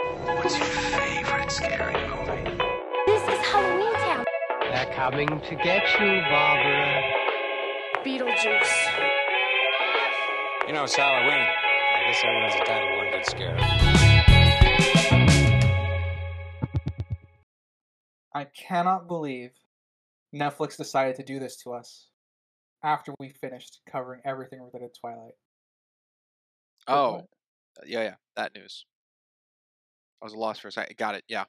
What's your favorite scary movie? This is Halloween Town. They're coming to get you, Barbara. Beetlejuice. You know, it's Halloween. I guess everyone's entitled to one good scare. I cannot believe Netflix decided to do this to us after we finished covering everything related to Twilight. Oh, yeah, that news. I was lost for a second. Got it. Yeah.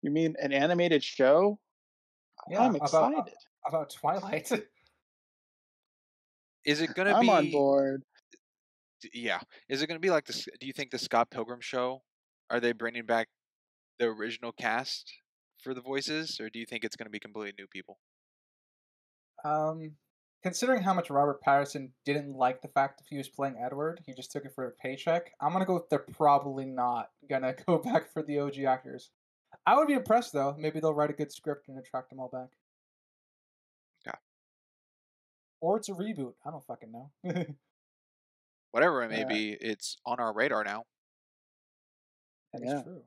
You mean an animated show? Yeah, I'm excited. about Twilight. Is it gonna I'm be? on board. Yeah. Is it gonna be like this? Do you think the Scott Pilgrim show? Are they bringing back the original cast for the voices, or do you think it's gonna be completely new people? Considering how much Robert Pattinson didn't like the fact that he was playing Edward, he just took it for a paycheck. I'm gonna go with they're probably not gonna go back for the OG actors. I would be impressed though. Maybe they'll write a good script and attract them all back. Yeah. Or it's a reboot. I don't fucking know. Whatever it may be, it's on our radar now. That is true.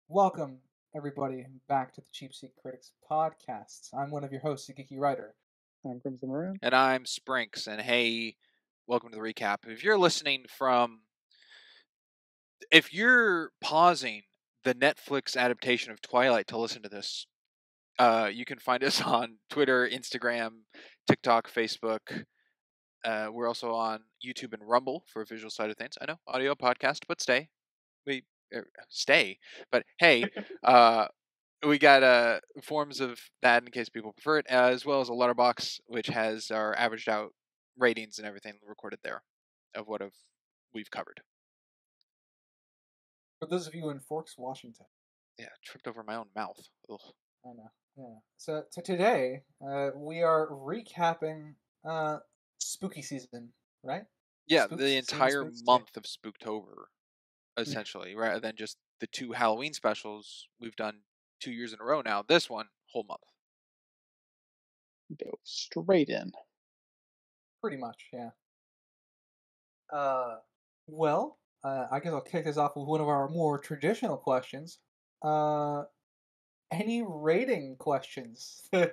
Welcome, everybody, back to the Cheap Seat Critics podcasts. I'm one of your hosts, the Geeky Writer. I'm Crimson Maroon. And I'm Sprinks. And hey, welcome to the recap. If you're listening if you're pausing the Netflix adaptation of Twilight to listen to this, you can find us on Twitter, Instagram, TikTok, Facebook. We're also on YouTube and Rumble for a visual side of things. I know, audio podcast, but stay. But hey, we got forms of that in case people prefer it, as well as a LetterBoxd, which has our averaged out ratings and everything recorded there of what we've covered. For those of you in Forks, Washington. Yeah, tripped over my own mouth. Ugh. I know. Yeah. So today, we are recapping spooky season, right? Yeah, the entire month of Spooktober, essentially, rather than just the 2 Halloween specials we've done 2 years in a row now. This one, whole month. Go straight in. Pretty much, yeah. Well, I guess I'll kick this off with one of our more traditional questions. Any rating questions to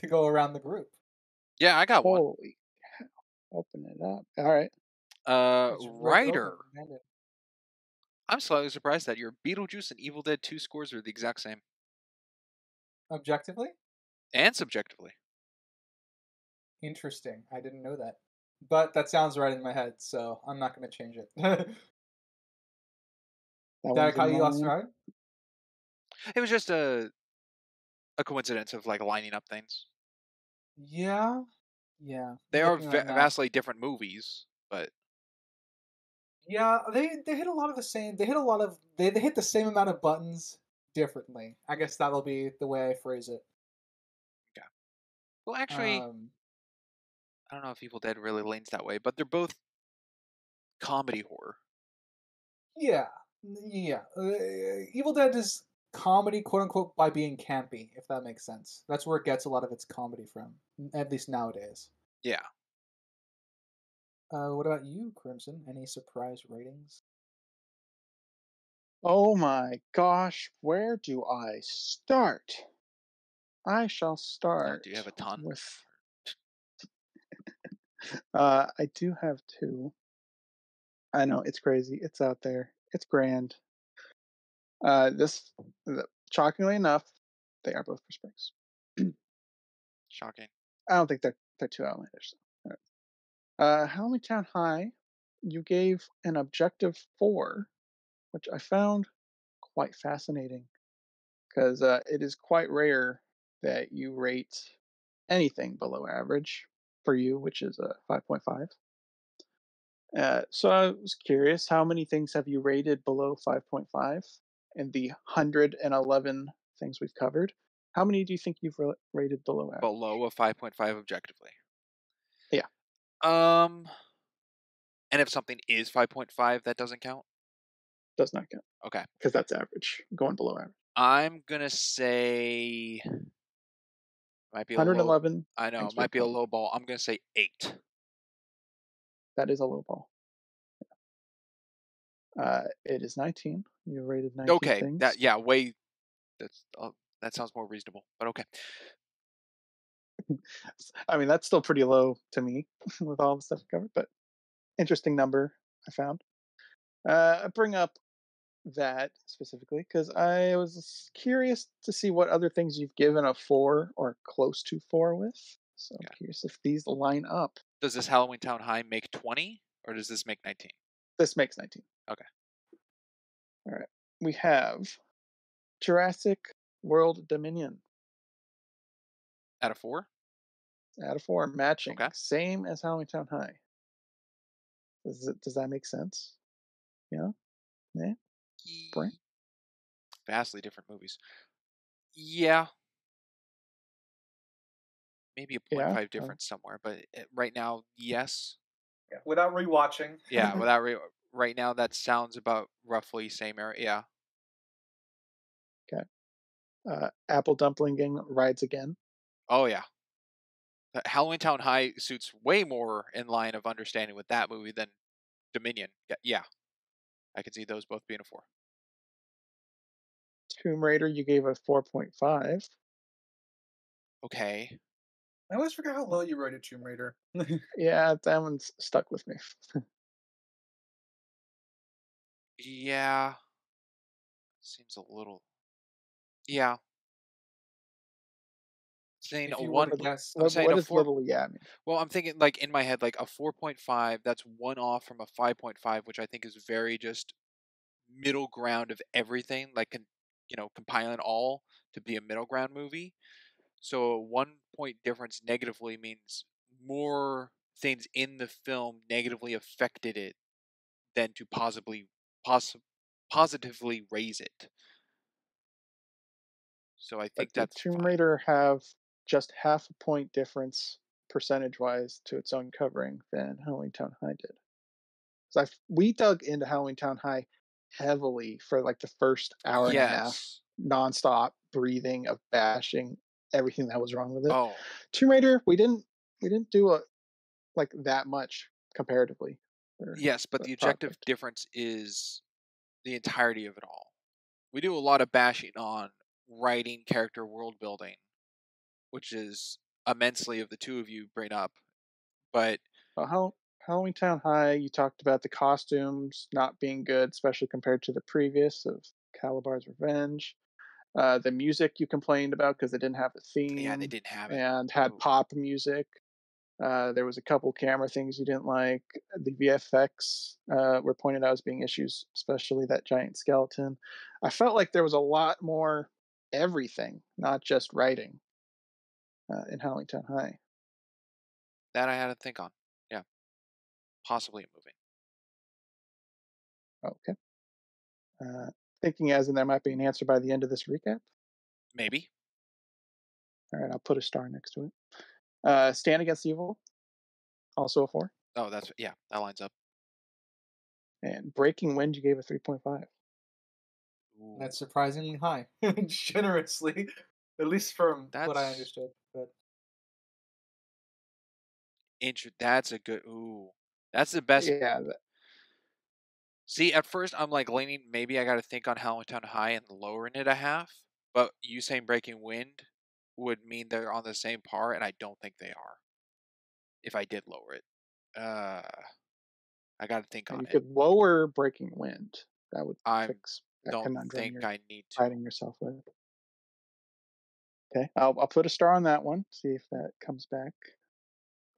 go around the group? Yeah, I got one. Holy cow. Open it up. All right. Writer. I'm slightly surprised that your Beetlejuice and Evil Dead 2 scores are the exact same. Objectively? And subjectively. Interesting. I didn't know that. But that sounds right in my head, so I'm not going to change it. Did I call you off guard? It was just a coincidence of like lining up things. Yeah. They are vastly different movies, but yeah, they hit a lot of the same. They hit the same amount of buttons differently. I guess that'll be the way I phrase it. Yeah. Well, actually, I don't know if Evil Dead really leans that way, but they're both comedy horror. Yeah. Evil Dead is comedy, quote unquote, by being campy, if that makes sense. That's where it gets a lot of its comedy from, at least nowadays. Yeah. What about you, Crimson? Any surprise ratings? Oh my gosh, where do I start? I shall start. Do you have a ton? I do have 2. I know, it's crazy. It's out there. It's grand. Shockingly enough, they are both for Springs. Shocking. I don't think they're too outlandish. So. Halloween Town High, you gave an objective 4, which I found quite fascinating because it is quite rare that you rate anything below average for you, which is a 5.5. So I was curious, how many things have you rated below 5.5 in the 111 things we've covered? How many do you think you've rated below average? Below a 5.5 objectively. Yeah. And if something is 5.5, that doesn't count? Does not count. Okay. Because that's average, going below average. I'm going to say... Might be 111. I know, it might be a low ball. I'm going to say 8. That is a low ball. It is 19. You rated 19 Okay, things. that sounds more reasonable. But okay. I mean, that's still pretty low to me with all the stuff covered, but interesting number I found. I bring up that specifically because I was curious to see what other things you've given a 4 or close to 4 with. So I'm Okay. curious if these line up. Does this Halloween Town High make 20 or does this make 19? This makes 19. Okay. All right. We have Jurassic World Dominion Out of 4? out of 4, matching, Okay. same as Halloween Town High. Does that make sense? Yeah. Yeah. Brian? Vastly different movies. Yeah. Maybe a 0.5 Yeah. difference somewhere, but right now, yes. Yeah, without rewatching. Yeah, right now that sounds about roughly same area. Yeah. Apple Dumpling Gang rides again. Oh yeah. Halloween Town High suits way more in line of understanding with that movie than Dominion. Yeah. I can see those both being a 4. Tomb Raider, you gave a 4.5. Okay. I always forget how low you rated Tomb Raider. Yeah, that one's stuck with me. Yeah. Seems a little. Yeah. Saying If a you were one. to guess, I'm saying What a is 4. little yeah mean? Well, I'm thinking like in my head, like a 4.5. That's one off from a 5.5, which I think is very just middle ground of everything. Like compiling all to be a middle ground movie. So a 1 point difference negatively means more things in the film negatively affected it than to positively raise it. So I think But did that's Tomb fine. Raider have just half a point difference percentage wise to its own covering than Halloween Town High did? Because we dug into Halloween Town High heavily for like the first hour and a half, Yes. nonstop breathing of bashing everything that was wrong with it. Oh, Tomb Raider, we didn't do like that much comparatively. yes, but The the objective project. difference is the entirety of it all. We do a lot of bashing on writing, character, world building, which is immensely of the two of you bring up. But Halloween Town High, you talked about the costumes not being good, especially compared to the previous of Calabar's Revenge. The music you complained about because it didn't have a yeah, they theme didn't have it. and had Oof. pop music. There was a couple camera things you didn't like. The VFX were pointed out as being issues, especially that giant skeleton. I felt like there was a lot more everything, not just writing, in Halloween Town High. That I had to think on. Yeah, possibly a movie. Okay. Thinking as in there might be an answer by the end of this recap. Maybe. All right, I'll put a star next to it. Stand Against Evil, also a 4. Oh, that lines up. And Breaking Wind, you gave a 3.5. Ooh. that's surprisingly high, generously, at least from what I That's- understood. But That's a good. Ooh, that's the best. Yeah, See, at first I'm like leaning. Maybe I got to think on Halloween Town High and lowering it a half. But you saying Breaking Wind would mean they're on the same par, and I don't think they are. If I did lower it, I got to think and on you it. could lower Breaking Wind. That would I fix that don't conundrum think you're I need to. fighting yourself with. Okay, I'll put a star on that one. See if that comes back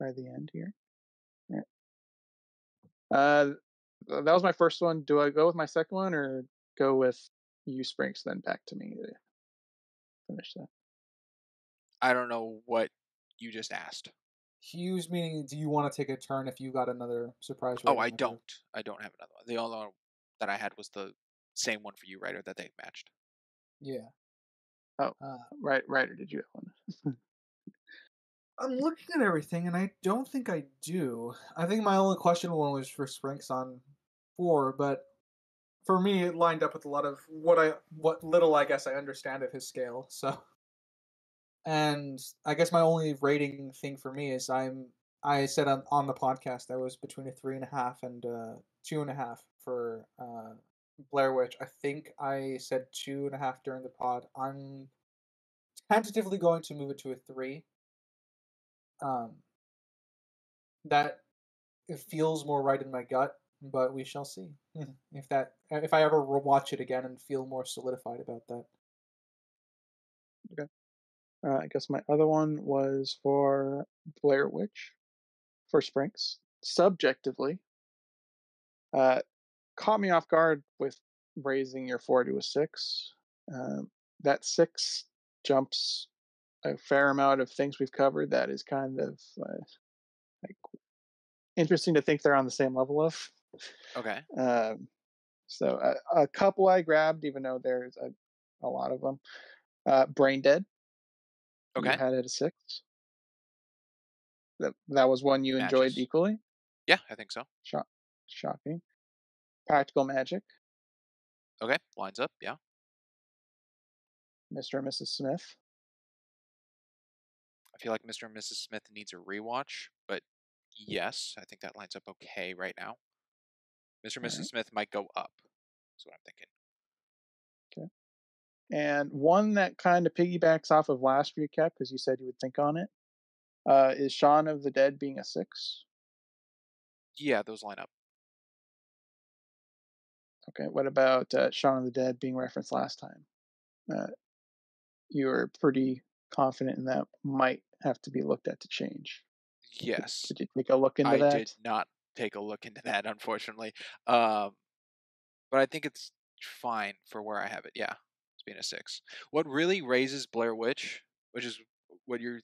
by the end here. All right. That was my first one. Do I go with my second one or go with you, Sprinks, then back to me to finish that? I don't know what you just asked. Hughes meaning, do you want to take a turn if you got another surprise Oh, rating? I don't. I don't have another one. The only one that I had was the same one for you, Ryder, that they matched. Yeah. Oh, right, or did you have one? I'm looking at everything, and I don't think I do. I think my only questionable one was for Sprinks on 4, but for me, it lined up with a lot of what little I guess I understand of his scale. So, and I guess my only rating thing for me is I said on the podcast I was between a 3.5 and 2.5 for Blair Witch. I think I said 2.5 during the pod. I'm tentatively going to move it to a 3. Um, that it feels more right in my gut, but we shall see if I ever watch it again and feel more solidified about that. Okay. I guess my other one was for Blair Witch for Sprinks. Subjectively, caught me off guard with raising your 4 to a 6. That 6 jumps a fair amount of things we've covered. That is kind of like interesting to think they're on the same level of. Okay. So a couple I grabbed, even though there's a lot of them. Brain Dead. Okay. You had it a 6. That was one you enjoyed Matches. equally. Yeah, I think so. Shocking. Practical Magic. Okay, lines up. Yeah. Mr. and Mrs. Smith. I feel like Mr. and Mrs. Smith needs a rewatch, but yes, I think that lines up okay right now. Mr. and Mrs. Alright. Smith might go up. That's what I'm thinking. Okay. And one that kind of piggybacks off of last recap, because you said you would think on it, is Shaun of the Dead being a 6. Yeah, those line up. Okay. What about Shaun of the Dead being referenced last time? You were pretty confident in that might have to be looked at to change. Yes. Did you take a look into that? I did not take a look into that, unfortunately. But I think it's fine for where I have it. Yeah, it's being a 6. What really raises Blair Witch, which is what you're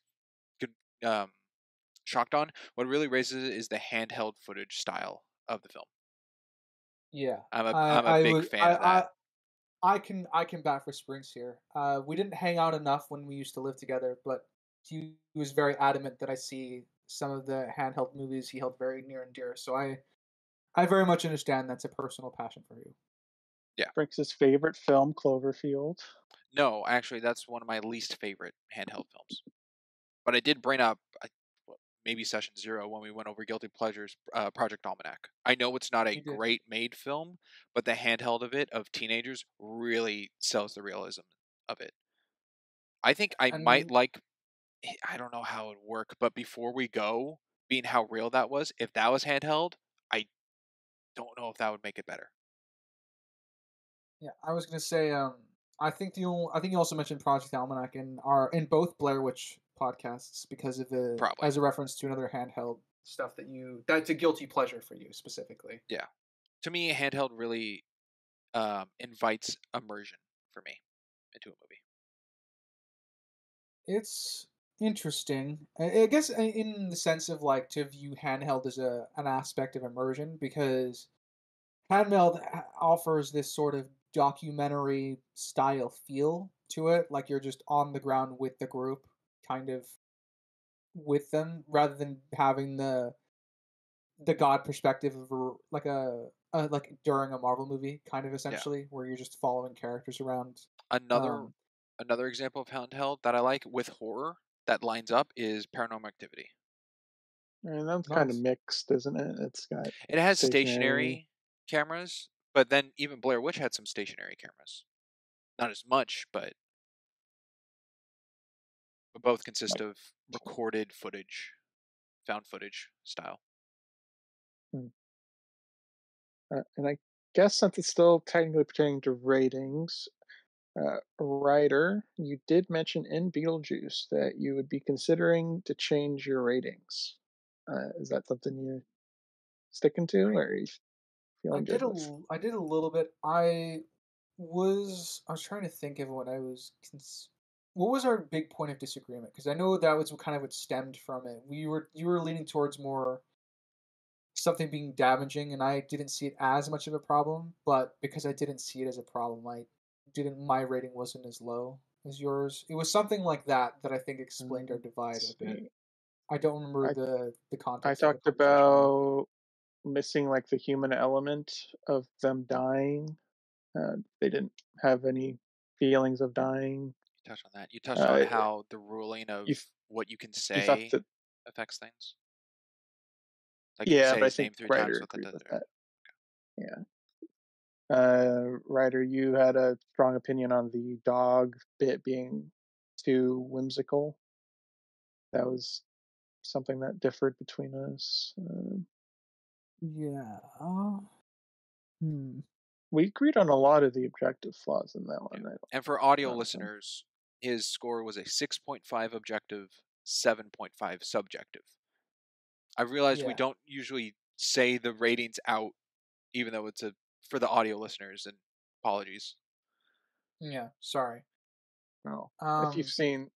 shocked on, what really raises it is the handheld footage style of the film. Yeah, I'm a big fan of that. I can bat for Springs here. We didn't hang out enough when we used to live together, but he was very adamant that I see some of the handheld movies he held very near and dear. So I very much understand that's a personal passion for you. Yeah. Brink's favorite film, Cloverfield. No, actually, that's one of my least favorite handheld films. But I did bring up maybe session 0 when we went over Guilty Pleasures, Project Almanac. I know it's not a great made film, but the handheld of it, of teenagers, really sells the realism of it. I think I might like, I don't know how it would work, but before we go, being how real that was, if that was handheld, I don't know if that would make it better. Yeah, I was gonna say, I think you also mentioned Project Almanac in both Blair Witch podcasts because of as a reference to another handheld stuff that's a guilty pleasure for you specifically. Yeah, to me, handheld really invites immersion for me into a movie. It's interesting, I guess, in the sense of like to view handheld as an aspect of immersion, because handheld offers this sort of documentary style feel to it, like you're just on the ground with the group, kind of with them, rather than having the god perspective of like like during a Marvel movie, kind of essentially, where you're just following characters around. Another example of handheld that I like with horror that lines up is Paranormal Activity. I mean, that's kind of mixed, isn't it? It has stationary cameras, but then even Blair Witch had some stationary cameras. Not as much, but both consist of recorded footage, found footage style. And I guess since it's still technically pertaining to ratings, Ryder, you did mention in Beetlejuice that you would be considering to change your ratings. Is that something you're sticking to, or are you feeling good with? I did a little bit. I was trying to think of what I was. What was our big point of disagreement? Because I know that was kind of what stemmed from it. You were leaning towards more something being damaging, and I didn't see it as much of a problem. But because I didn't see it as a problem, my rating wasn't as low as yours. It was something like that I think explained our divide a bit. I don't remember the context. I talked about missing like the human element of them dying. They didn't have any feelings of dying. You touched on that. You touched on how the ruling of what you can say affects things. Like you can say his name 3 times, agreed with that. Yeah, Ryder, you had a strong opinion on the dog bit being too whimsical. That was something that differed between us. Yeah. We agreed on a lot of the objective flaws in that Yeah. one. And for audio Honestly. listeners, his score was a 6.5 objective, 7.5 subjective. I realize we Yeah. don't usually say the ratings out, even though it's for the audio listeners, and apologies. Yeah. Sorry. No. If you've seen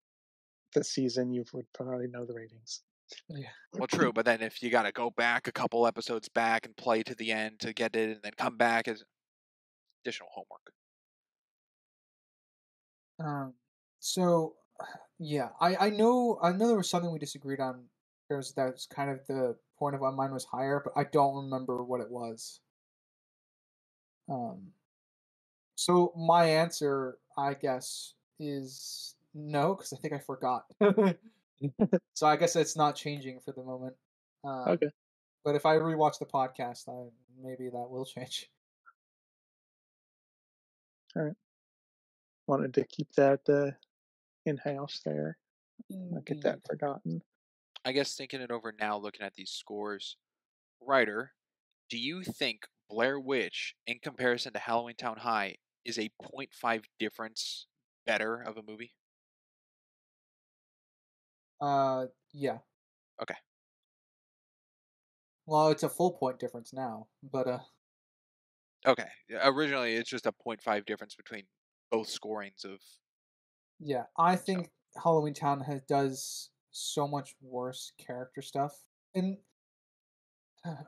the season, you would probably know the ratings. Yeah. Well, true, but then if you got to go back a couple episodes back and play to the end to get it, and then come back as additional homework. So yeah, I know there was something we disagreed on. There's that's kind of the point of why mine was higher, but I don't remember what it was. So my answer, I guess, is no, because I think I forgot. So I guess it's not changing for the moment. Okay. But if I rewatch the podcast, maybe that will change. All right. Wanted to keep that in-house there. Not get that Indeed. forgotten. I guess thinking it over now, looking at these scores, Ryder, do you think Blair Witch, in comparison to Halloween Town High, is a 0.5 difference better of a movie? Yeah. Okay. Well, it's a full point difference now, but Okay. Originally, it's just a 0.5 difference between both scorings of. yeah, I think Halloween Town does so much worse character stuff. And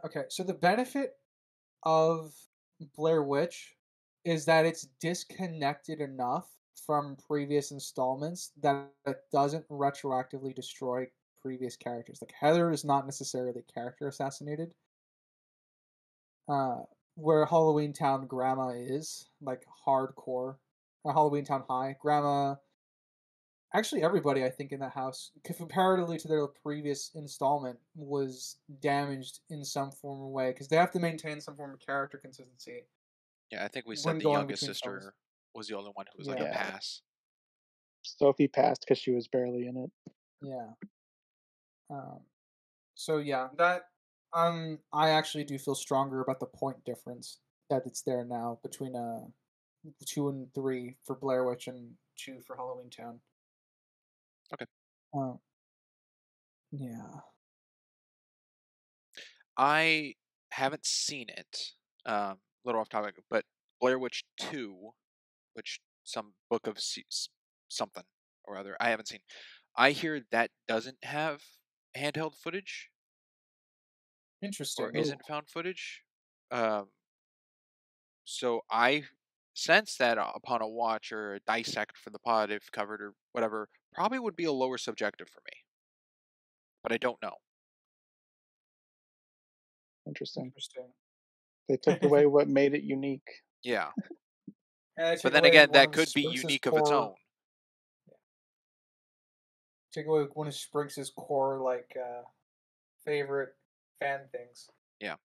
okay, so the benefit of Blair Witch is that it's disconnected enough from previous installments that it doesn't retroactively destroy previous characters. Like Heather is not necessarily character assassinated. Where Halloween Town Grandma is like hardcore. Halloween Town High Grandma. Actually, everybody I think in that house, comparatively to their previous installment, was damaged in some form or way because they have to maintain some form of character consistency. Yeah, I think we said when the going youngest between sister films. was the only one who was like Yeah. a Yeah. pass. Sophie passed because she was barely in it. Yeah. So yeah, that I actually do feel stronger about the point difference that it's there now between 2 and 3 for Blair Witch and 2 for Halloween Town. Okay. Yeah. I haven't seen it. A little off topic, but Blair Witch 2, which some book of something or other, I haven't seen. I hear that doesn't have handheld footage Interesting. or isn't found footage. So I sense that upon a watch or a dissect for the pod, if covered or whatever, probably would be a lower subjective for me. But I don't know. Interesting. Interesting. They took away what made it unique. Yeah. And I But take then away again, one that of could be Sprinx's unique of its core- own. Take away one of Sprinx's core favorite fan things. Yeah.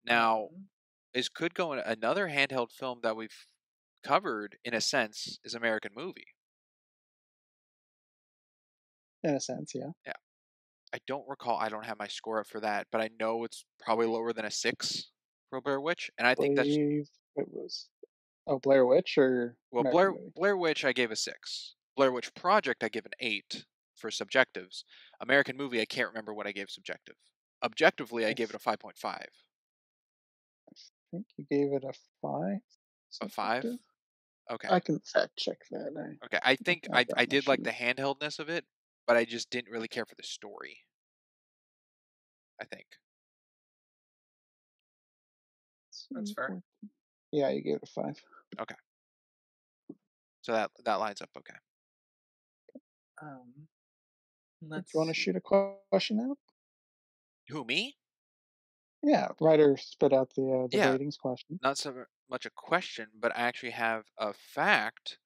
Now, is could go in another handheld film that we've covered in a sense is American Movie. In a sense, yeah. Yeah. I don't recall. I don't have my score up for that, but I know it's probably lower than a 6 for Blair Witch, and I think that's believe it was Blair Witch or well. American Movie? Blair Witch I gave a 6. Blair Witch Project I give an 8 for subjectives. American Movie I can't remember what I gave subjective. Objectively I gave it a 5.5. I think you gave it a 5. A 5? subjective? Okay. I can fact check that. Okay. I think I've got I my did like the sheet. handheldness of it, but I just didn't really care for the story. I think. That's fair. Yeah, you gave it a 5. Okay. So that lines up okay. Do you want to shoot a question out? Who, me? Yeah, Ryder spit out the Yeah. ratings question. Not so much a question, but I actually have a fact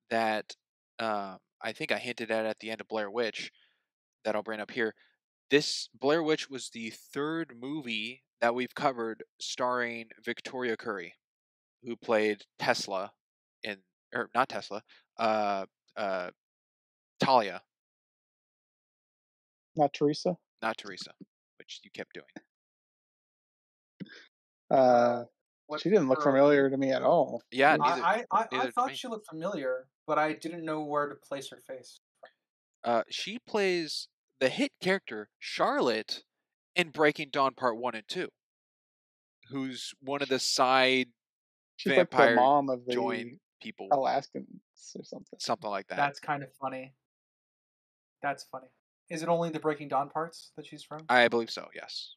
that I think I hinted at the end of Blair Witch that I'll bring up here. This Blair Witch was the 3rd movie that we've covered starring Victoria Curry. who played Tesla or not Tesla, Talia, Not Teresa. not Teresa, which you kept doing. What She didn't look for- familiar to me at all. Yeah, It was- neither. I neither to thought me. she looked familiar, but I didn't know where to place her face. She plays the hit character Charlotte in Breaking Dawn Part 1 and 2, who's one of the side she's like vampire the mom of join the people, Alaskans or something. something like that. That's kind of funny. That's funny. Is it only the Breaking Dawn parts that she's from? I believe so, yes.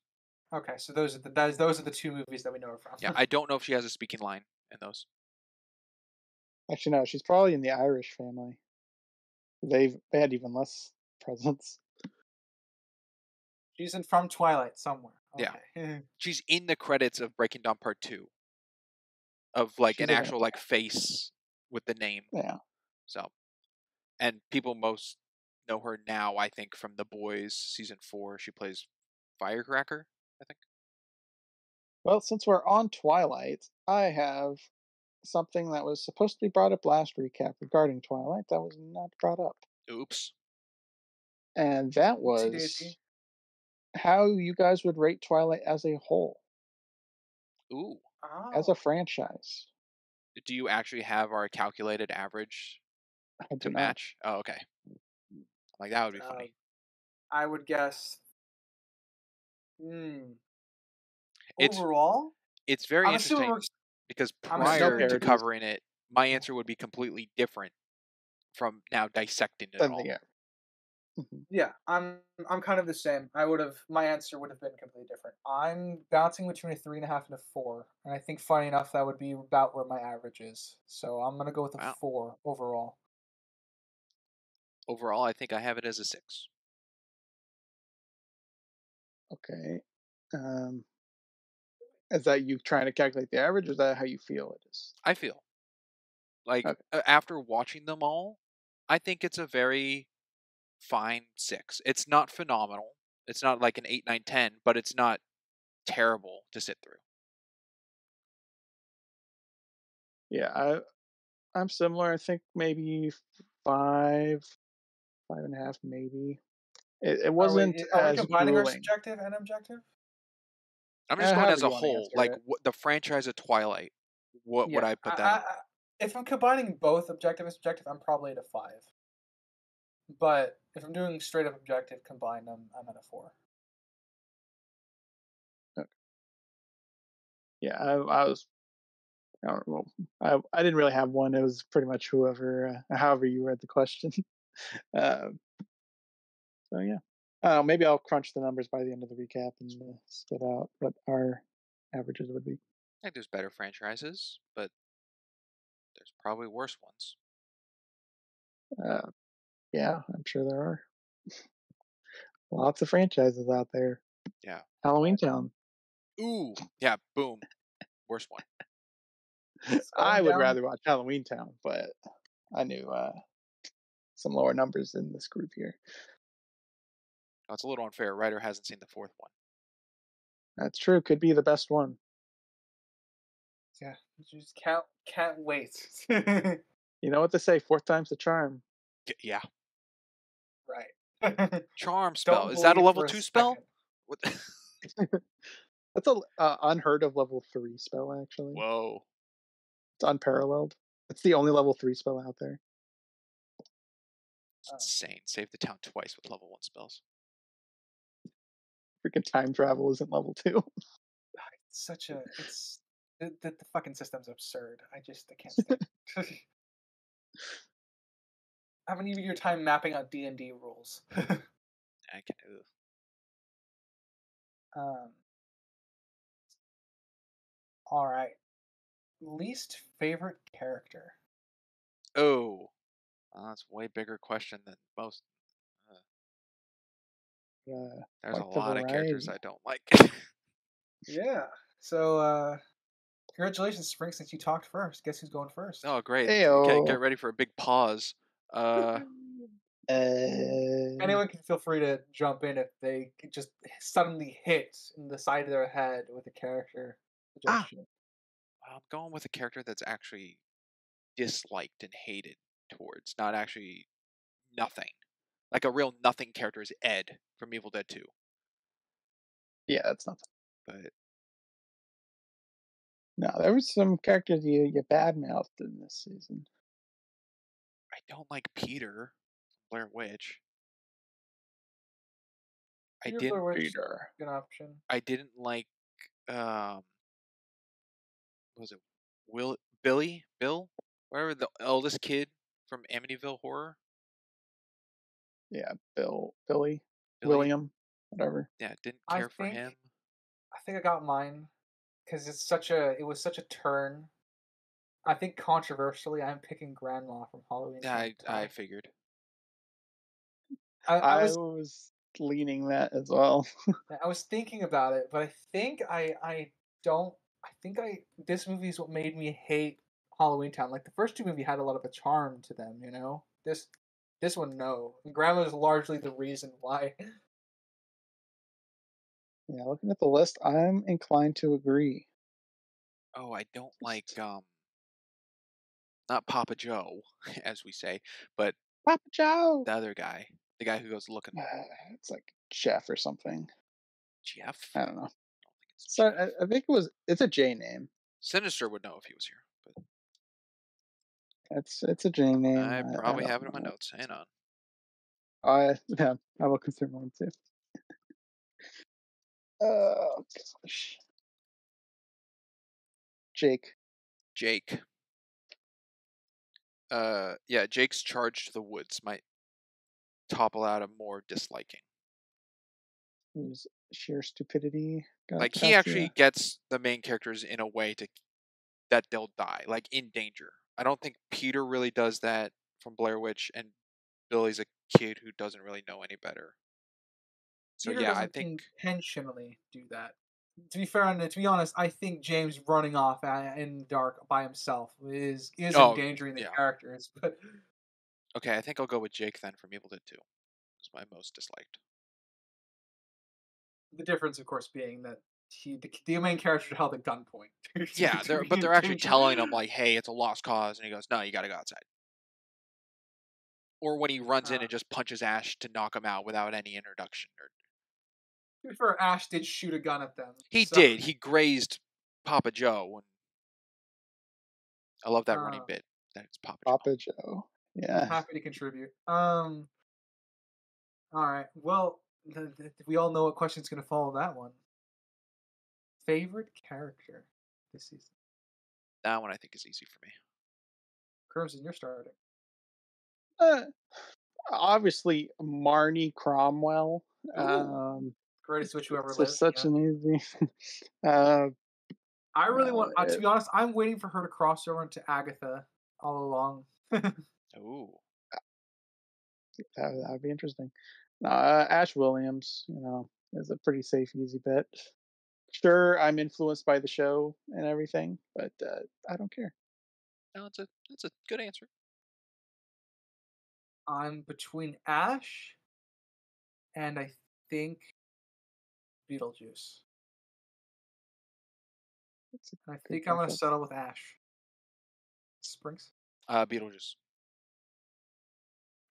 Okay, so those are the two movies that we know her from. Yeah, I don't know if she has a speaking line in those. Actually, no, she's probably in the Irish family. They had even less presence. She's in From Twilight somewhere. Yeah. Okay. She's in the credits of Breaking Dawn Part 2 of like She's an in it. actual like face with the name. Yeah. So, and people most know her now, I think, from The Boys season 4. She plays Firecracker, I think. Well, since we're on Twilight, I have something that was supposed to be brought up last recap regarding Twilight that was not brought up. Oops. And that Oopsie was daisy. how you guys would rate Twilight as a whole, Ooh. as a franchise. Do you actually have our calculated average I do to not. match? Oh, okay. Like that would be funny. I would guess. It's- Overall, It's very I'm assuming interesting because I'm assuming- prior to parodies. covering it, my answer would be completely different from now dissecting it all. Yeah. Mhm. yeah, I'm kind of the same. My answer would have been completely different. I'm bouncing between a 3.5 and a 4, and I think funny enough that would be about where my average is. So I'm gonna go with a Wow. 4 overall. Overall, I think I have it as a 6. Okay. Is that you trying to calculate the average, or is that how you feel it is? I feel like Okay. after watching them all, I think it's a very fine 6. It's not phenomenal. It's not like an 8, 9, 10, but it's not terrible to sit through. Yeah, I'm similar. I think maybe 5.5, maybe. It wasn't Are we as combining our grueling. subjective and objective? I'm just going however as a you wanna whole, answer like it. the franchise of Twilight. What would I put that on? If I'm combining both objective and subjective, I'm probably at a 5. But if I'm doing straight up objective combined, I'm at a 4. Yeah, I was. I don't know. I didn't really have one. It was pretty much however you read the question. So yeah, maybe I'll crunch the numbers by the end of the recap and spit out what our averages would be. I think there's better franchises, but there's probably worse ones. Yeah, I'm sure there are. Lots of franchises out there. Yeah. Halloween Town. Ooh, yeah, boom. Worst one. I would down. rather watch Halloween Town, but I knew some lower numbers in this group here. Oh, it's a little unfair. Ryder hasn't seen the 4th one. That's true. Could be the best one. Yeah, just can't wait. You know what they say? 4th time's the charm. Yeah. Right. Charm spell. Don't Is that a believe level for 2 spell? second. What? That's a unheard of level 3 spell, actually. Whoa. It's unparalleled. It's the only level 3 spell out there. It's insane. Save the town twice with level 1 spells. Freaking time travel isn't level 2. It's the fucking system's absurd. I can't stand it. Have an easier time mapping out D&D rules. I can't. All right. Least favorite character. Oh. That's a way bigger question than most. There's a Like the lot of characters variety. I don't like. Yeah. So, congratulations, Spring, since you talked first. Guess who's going first? Oh, great. Ayo. Get ready for a big pause. Anyone can feel free to jump in if they just suddenly hit in the side of their head with a character suggestion. I'm going with a character that's actually disliked and hated towards, not actually nothing. Like a real nothing character is Ed from Evil Dead 2. Yeah, that's nothing. But No, there was some characters you badmouthed in this season. I don't like Peter from Blair Witch. I Peter didn't. Blair Witch, Peter. good option. I didn't like. What was it Bill, whatever, the eldest kid from Amityville Horror. Yeah, Billy, Billy? William, whatever. Yeah, didn't I care for think- him. I think I got mine because it was such a turn. I think controversially, I'm picking Grandma from Halloween. Yeah, I Town. figured. I was leaning that as well. I was thinking about it, but I think I don't. I think this movie is what made me hate Halloween Town. Like the first two movies had a lot of a charm to them, you know. This one, no. Grandma is largely the reason why. Yeah, looking at the list, I'm inclined to agree. Oh, I don't like not Papa Joe, as we say, but Papa Joe. the other guy, the guy who goes looking. It's like Jeff or something. Jeff. I don't know. I don't think it's So Jeff. I think it's a J name. Sinister would know if he was here, but It's a J name. I probably don't have it in my know. notes. Hang on. Yeah, I will consider one too. Oh gosh. Jake. Jake. Yeah, Jake's charge to the woods might topple out of more disliking. Who's sheer stupidity. Like he actually gets the main characters in a way that they'll die, like in danger. I don't think Peter really does that from Blair Witch, and Billy's a kid who doesn't really know any better. So Peter yeah, I doesn't think intentionally do that. To be fair and to be honest, I think James running off in the dark by himself is endangering the characters. But okay, I think I'll go with Jake then from Evil Dead 2. It's my most disliked. the difference, of course, being that the main character held at gunpoint. Yeah, they're actually telling him like, "Hey, it's a lost cause," and he goes, "No, you got to go outside." Or when he runs in and just punches Ash to knock him out without any introduction. To be fair, Ash did shoot a gun at them. He did. He grazed Papa Joe. And I love that running bit. That it's Papa Joe. Papa Joe. Yeah. Happy to contribute. All right. Well, we all know what question's going to follow that one. Favorite character this season? That one I think is easy for me. Crimson, you're starting. Obviously, Marnie Cromwell. Greatest witch who ever It's lived. just such an easy. I really want. To be honest, I'm waiting for her to cross over into Agatha all along. Ooh. That would be interesting. Ash Williams, is a pretty safe, easy bet. Sure, I'm influenced by the show and everything, but I don't care. No, it's a good answer. I'm between Ash and I think Beetlejuice. I think I'm going to settle with Ash. Springs? Beetlejuice.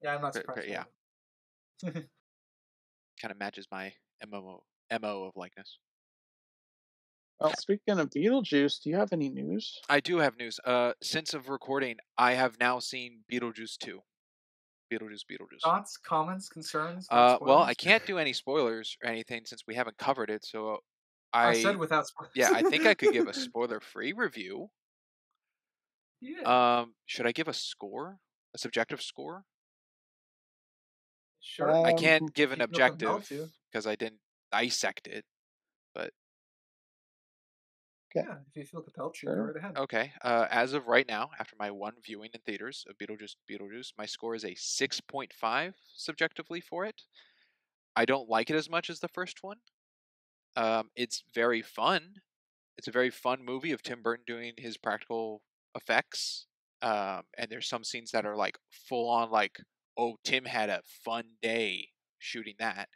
Yeah, I'm not surprised. Yeah. Kind of matches my MO of likeness. Well, speaking of Beetlejuice, do you have any news? I do have news. Since of recording, I have now seen Beetlejuice 2. Beetlejuice. Thoughts, comments, concerns? Well, I can't do any spoilers or anything since we haven't covered it, so I said without spoilers. Yeah, I think I could give a spoiler-free review. Yeah. Should I give a score? A subjective score? Sure. I can't give an objective because I didn't dissect it, but yeah, if you feel compelled to, go right ahead. Okay. As of right now, after my one viewing in theaters of Beetlejuice, my score is a 6.5 subjectively for it. I don't like it as much as the first one. It's very fun. It's a very fun movie of Tim Burton doing his practical effects. And there's some scenes that are like full on like, oh, Tim had a fun day shooting that.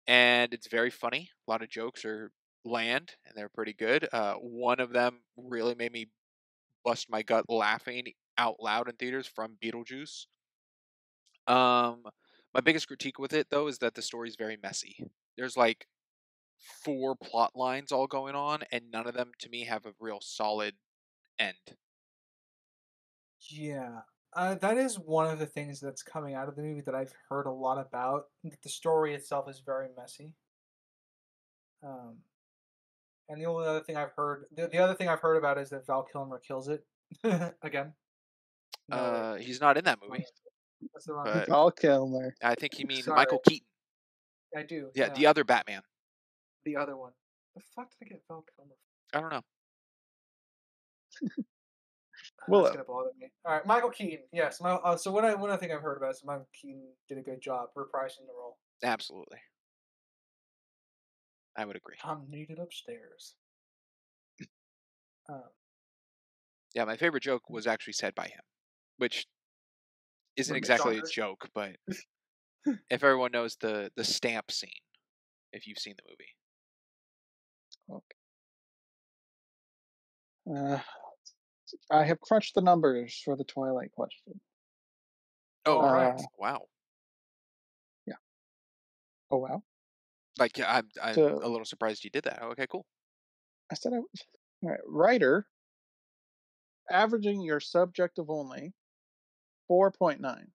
And it's very funny. A lot of jokes are land, and they're pretty good. One of them really made me bust my gut laughing out loud in theaters from Beetlejuice. My biggest critique with it though is that the story's very messy. There's like 4 plot lines all going on, and none of them to me have a real solid end. Yeah. That is one of the things that's coming out of the movie that I've heard a lot about. That the story itself is very messy. Um, and the only other thing I've heard, the other thing I've heard about is that Val Kilmer kills it again. No, wait, He's not in that wrong movie, answer. That's the wrong but answer. Val Kilmer. I think you mean Sorry, Michael Keaton. I do. Yeah, Yeah, the other Batman. the other one. The fuck did I get Val Kilmer? I don't know. That's gonna bother me. All right, Michael Keaton. Yes. So one I think I've heard about is Michael Keaton did a good job reprising the role. Absolutely. I would agree. I'm needed upstairs. Yeah, my favorite joke was actually said by him, which isn't When exactly a Shockers. joke, but if everyone knows the stamp scene, if you've seen the movie. Okay. I have crunched the numbers for the Twilight question. Oh, right. Wow. Yeah. Oh wow. Like, yeah, I'm So- a little surprised you did that. Oh, okay, cool. I said I was. All right. Writer, averaging your subjective only, 4.9.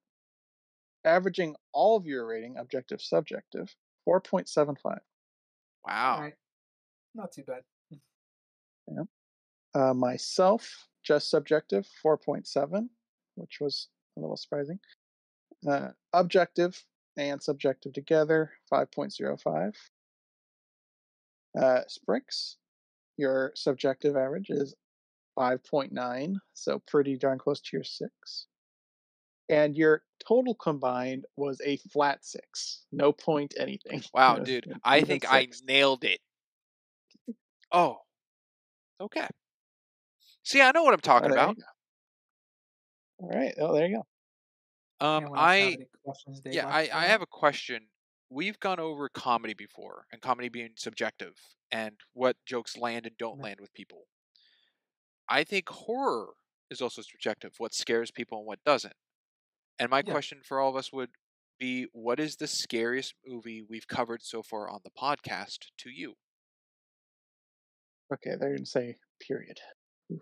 Averaging all of your rating, objective, subjective, 4.75. Wow. All right. Not too bad. Myself, just subjective, 4.7, which was a little surprising. Objective and subjective together, 5.05. Sprix, your subjective average is 5.9, so pretty darn close to your 6. And your total combined was a flat 6. No point anything. Wow, dude. I Even think 6. I nailed it. Oh. Okay. See, I know what I'm talking there you about. go. All right. Oh, there you go. Anyone else have any questions they'd like to I have a question. We've gone over comedy before, and comedy being subjective, and what jokes land and don't land with people. I think horror is also subjective, what scares people and what doesn't. And my question for all of us would be, what is the scariest movie we've covered so far on the podcast to you? Okay, they're going to say period.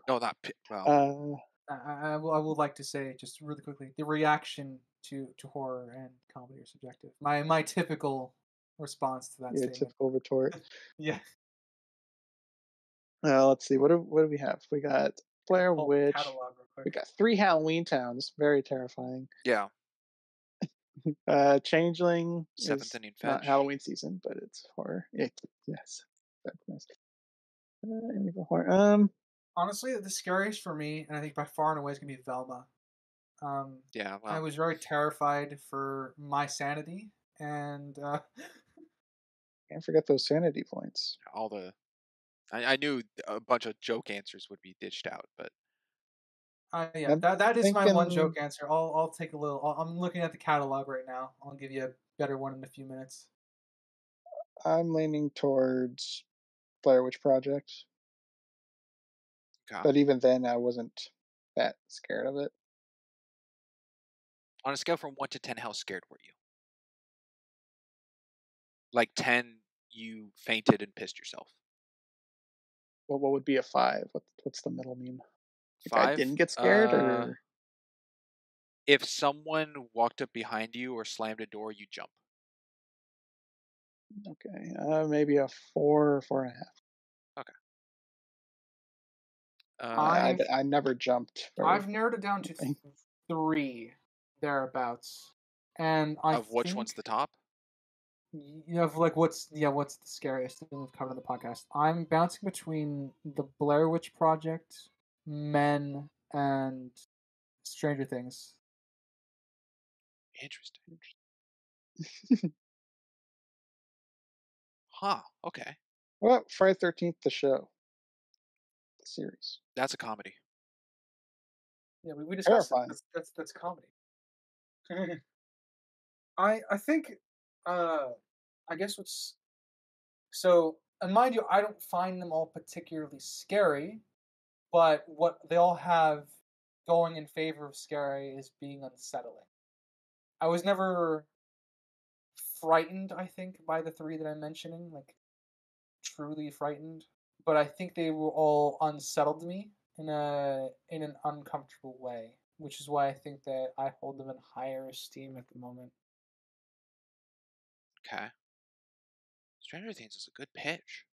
No, not well. I would like to say just really quickly the reaction to horror and comedy are subjective. My typical response to that Your statement. typical retort. Yeah. Let's see. What do we have? We got Blair Pull Witch. catalog real quick. We got 3 Halloween Towns. Very terrifying. Yeah. Changeling Seventh is Inning not Fetch. Halloween season, but it's horror. Yes. That's nice. Horror. Honestly, the scariest for me, and I think by far and away, is gonna be Velma. Yeah. I Well, was very terrified for my sanity, and Can't forget those sanity points. all the. I knew a bunch of joke answers would be ditched out, but yeah, I'm that is my one thinking- joke answer. I'll take a little. I'm looking at the catalog right now. I'll give you a better one in a few minutes. I'm leaning towards Blair Witch Project. okay. But even then, I wasn't that scared of it. On a scale from 1 to 10, how scared were you? Like 10, you fainted and pissed yourself. Well, what would be a 5? What's the middle mean? Like 5? I didn't get scared, or If someone walked up behind you or slammed a door, you jump. okay, maybe a 4 or 4.5. Okay. I never jumped. I've narrowed it down to 3 thereabouts, and of which one's the top? of like what's the scariest thing we've covered on the podcast. I'm bouncing between the Blair Witch Project, Men, and Stranger Things. Interesting. Huh. Okay. What about Friday 13th, the show, the series? That's a comedy. Yeah, we discussed Terrifying. that's comedy. I think I guess what's so and mind you, I don't find them all particularly scary, but what they all have going in favor of scary is being unsettling. I was never frightened, I think, by the three that I'm mentioning, like truly frightened, but I think they were all unsettled me in an uncomfortable way, which is why I think that I hold them in higher esteem at the moment. Okay. Stranger Things is a good pitch.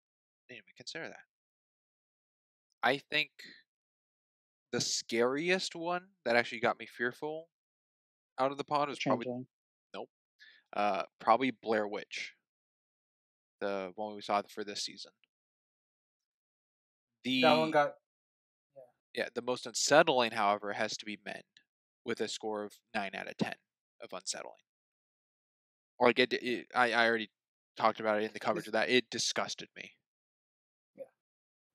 Didn't even consider that. I think the scariest one that actually got me fearful out of the pod was probably Changeling. probably Blair Witch, the one we saw for this season. That one The got the most unsettling, however, has to be Men, with a score of 9 out of 10 of unsettling. Or like I already talked about it in the coverage of that. It disgusted me.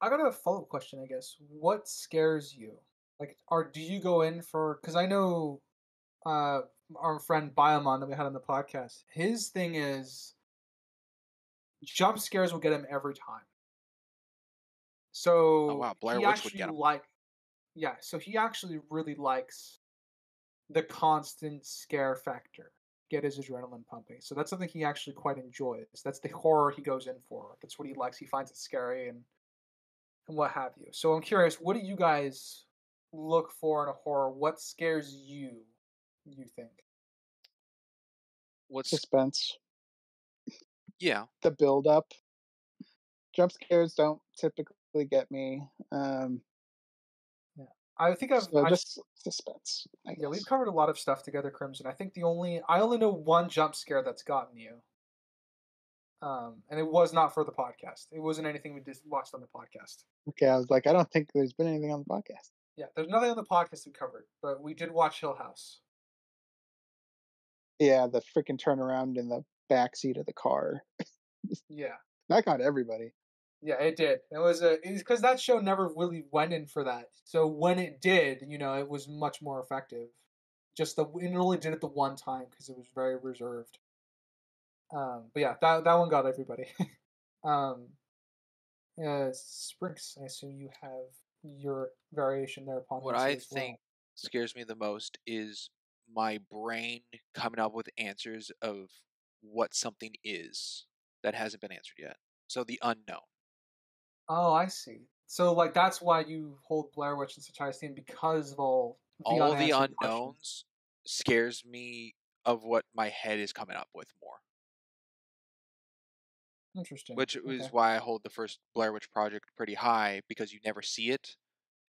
I got a follow-up question, I guess. What scares you? Like, do you go in for? Because I know, our friend Biomon that we had on the podcast. His thing is jump scares will get him every time. So Oh wow, Blair he Witch would actually get him. yeah. So he actually really likes the constant scare factor, get his adrenaline pumping. So that's something he actually quite enjoys. That's the horror he goes in for. That's what he likes. He finds it scary and what have you. So I'm curious, what do you guys look for in a horror? What scares you? You think? What's Suspense. yeah? The build up. Jump scares don't typically get me. Yeah, I think So just suspense, I yeah, we've guess. covered a lot of stuff together, Crimson. I think I only know one jump scare that's gotten you. And it was not for the podcast. It wasn't anything we just watched on the podcast. Okay, I was like, I don't think there's been anything on the podcast. Yeah, there's nothing on the podcast we covered, but we did watch Hill House. Yeah, the freaking turnaround in the back seat of the car. Yeah, That got everybody. yeah, it did. It's because that show never really went in for that. So when it did, it was much more effective. It only did it the one time because it was very reserved. But yeah, that one got everybody. um, Sprinks, I assume you have your variation there upon What answer I as well. think scares me the most is my brain coming up with answers of what something is that hasn't been answered yet. So the unknown. Oh, I see. So like that's why you hold Blair Witch in such high esteem because of all the All the unanswered questions. unknowns scares me of what my head is coming up with more. Interesting. Which Okay. is why I hold the first Blair Witch Project pretty high, because you never see it,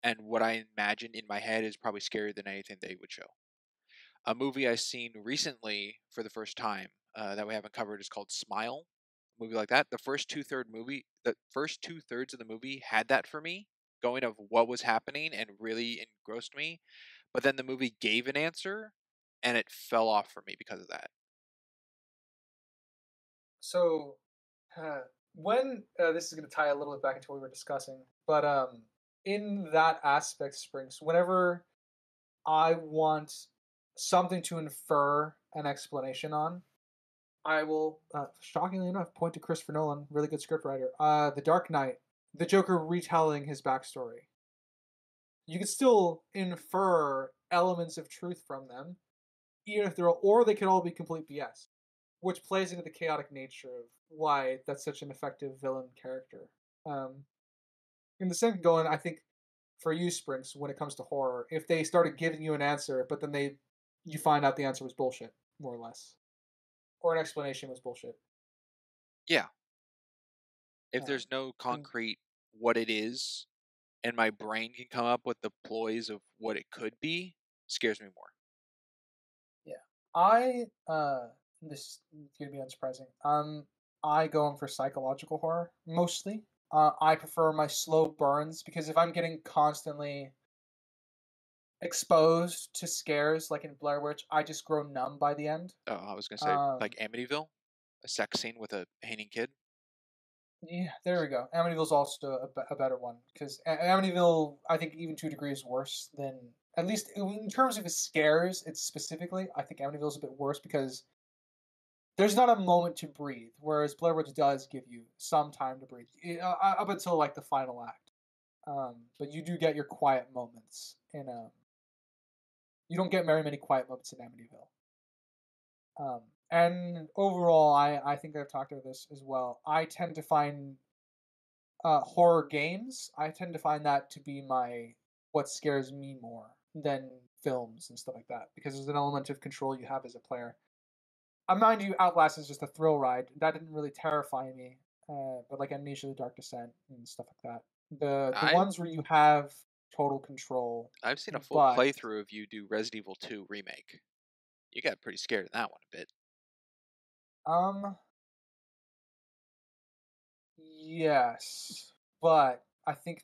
and what I imagine in my head is probably scarier than anything they would show. A movie I've seen recently for the first time that we haven't covered is called Smile. A movie like that. The first two thirds of the movie had that for me, going of what was happening and really engrossed me. But then the movie gave an answer, and it fell off for me because of that. So, when this is going to tie a little bit back into what we were discussing, but in that aspect, Springs, whenever I want something to infer an explanation on, I will, shockingly enough, point to Christopher Nolan, really good scriptwriter. The Dark Knight, the Joker retelling his backstory. You can still infer elements of truth from them, even if or they could all be complete BS, which plays into the chaotic nature of why that's such an effective villain character. In the same going, I think for you, Springs, when it comes to horror, if they started giving you an answer, but then you find out the answer was bullshit, more or less, or an explanation was bullshit. Yeah. If there's no concrete what it is, and my brain can come up with the ploys of what it could be, scares me more. Yeah, this is gonna be unsurprising. I go in for psychological horror mostly. I prefer my slow burns because if I'm getting constantly exposed to scares like in Blair Witch, I just grow numb by the end. Oh, I was gonna say like Amityville, a sex scene with a hanging kid. Yeah, there we go. Amityville's also a better one because Amityville, I think, even to a degree, is worse than, at least in terms of its scares. It's specifically, I think Amityville's a bit worse because there's not a moment to breathe, whereas Blair Witch does give you some time to breathe up until like the final act. But you do get your quiet moments in you don't get very many quiet moments in Amityville. And overall, I think I've talked about this as well. I tend to find horror games. I tend to find that to be what scares me more than films and stuff like that, because there's an element of control you have as a player. Mind you, Outlast is just a thrill ride. That didn't really terrify me, but like Amnesia: The Dark Descent and stuff like that. The I ones where you have total control, I've seen a full but playthrough of you do Resident Evil 2 remake. You got pretty scared in that one a bit. yes, but I think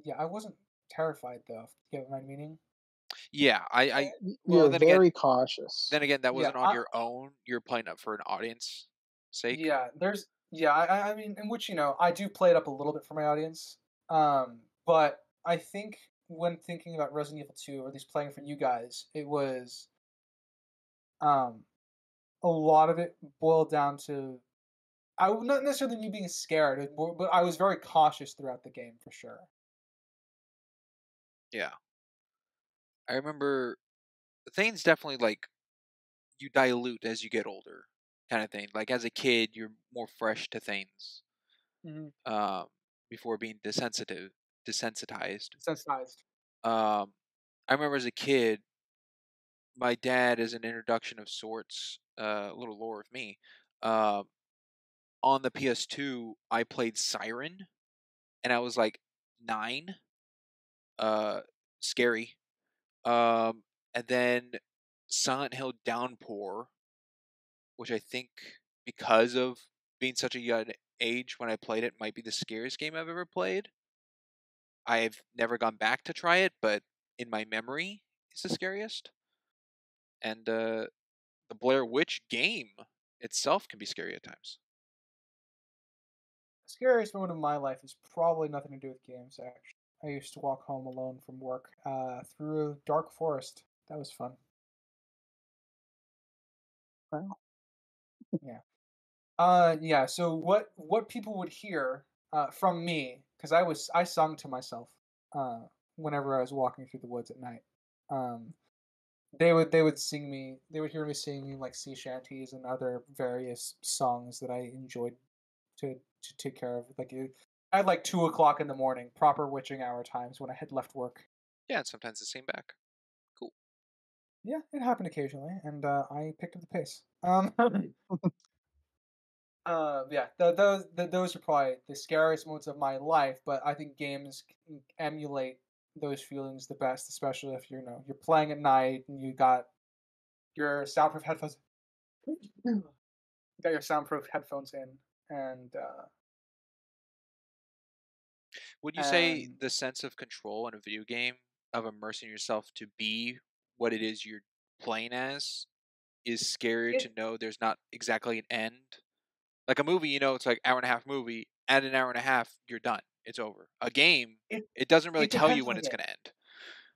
yeah, I wasn't terrified though. You get my meaning? Yeah, I well You're then again very cautious. that Yeah, wasn't on your own. You're playing it for an audience sake. yeah. I mean, in which I do play it up a little bit for my audience. But I think when thinking about Resident Evil 2, or at least playing for you guys, it was um a lot of it boiled down to not necessarily me being scared, but I was very cautious throughout the game for sure. Yeah. I remember things definitely like you dilute as you get older, kind of thing. Like as a kid, you're more fresh to things Mm-hmm. before being desensitized. Sensitized. Um, I remember as a kid, my dad, as an introduction of sorts, a little lore of me. Um, on the PS2, I played Siren, and I was like 9. Scary. Um, and then Silent Hill Downpour, which I think because of being such a young age when I played it might be the scariest game I've ever played. I've never gone back to try it, but in my memory, it's the scariest. And the Blair Witch game itself can be scary at times. The scariest moment of my life is probably nothing to do with games, actually. I used to walk home alone from work through a dark forest. That was fun. Wow. Yeah. Yeah. So what people would hear from me, because I sung to myself uh, whenever I was walking through the woods at night. Um, they would sing me. They would hear me singing like sea shanties and other various songs that I enjoyed to take care of. Like at like 2 o'clock in the morning, proper witching hour times when I had left work. Yeah, and sometimes the same back. Cool. Yeah, it happened occasionally, and I picked up the pace. Yeah, those are probably the scariest moments of my life. But I think games can emulate those feelings the best, especially if you're playing at night and you got your soundproof headphones. You got your soundproof headphones in, and Would you say and the sense of control in a video game, of immersing yourself to be what it is you're playing as, is scary to it know there's not exactly an end? Like a movie, it's like hour and a half movie. At an hour and a half, you're done. It's over. A game, it it doesn't really it tell you depends on when the it's game. going to end.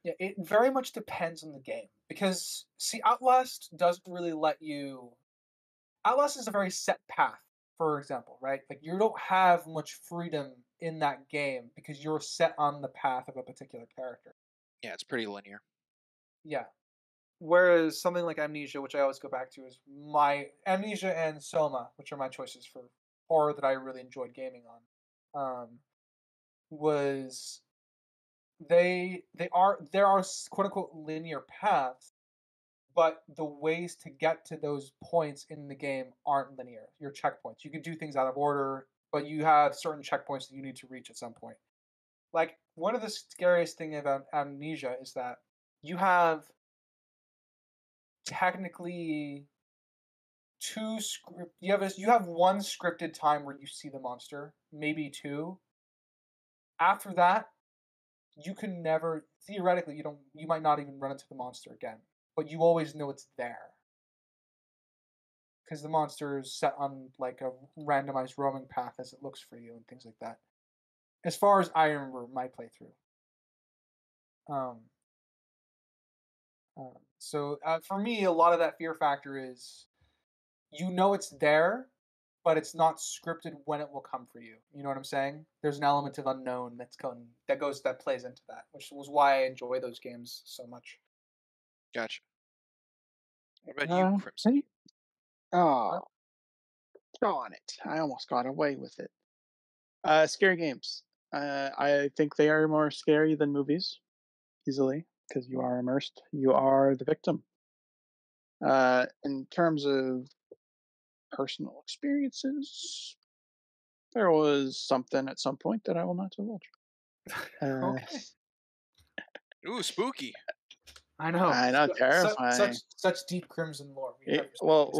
Yeah, it very much depends on the game, because see, Outlast doesn't really let you. Outlast is a very set path, for example, right? Like you don't have much freedom in that game because you're set on the path of a particular character. Yeah, it's pretty linear. Yeah. Whereas something like Amnesia, which I always go back to, is my Amnesia and Soma, which are my choices for horror that I really enjoyed gaming on. Was there are quote unquote linear paths, but the ways to get to those points in the game aren't linear. Your checkpoints. You can do things out of order, but you have certain checkpoints that you need to reach at some point. Like one of the scariest thing about Amnesia is that you have technically you have one scripted time where you see the monster, maybe two. After that, you can never theoretically you might not even run into the monster again, but you always know it's there because the monster is set on like a randomized roaming path as it looks for you and things like that. As far as I remember my playthrough. Um, So for me, a lot of that fear factor is, you know, it's there, but it's not scripted when it will come for you. You know what I'm saying? There's an element of unknown that plays into that, which was why I enjoy those games so much. Gotcha. What about you, Crimson? Hey. Oh, darn it. I almost got away with it. Scary games. I think they are more scary than movies, easily, because you are immersed. You are the victim. In terms of personal experiences, there was something at some point that I will not divulge. Okay. Ooh, spooky. I know. I know, terrifying. Such deep crimson lore. Well,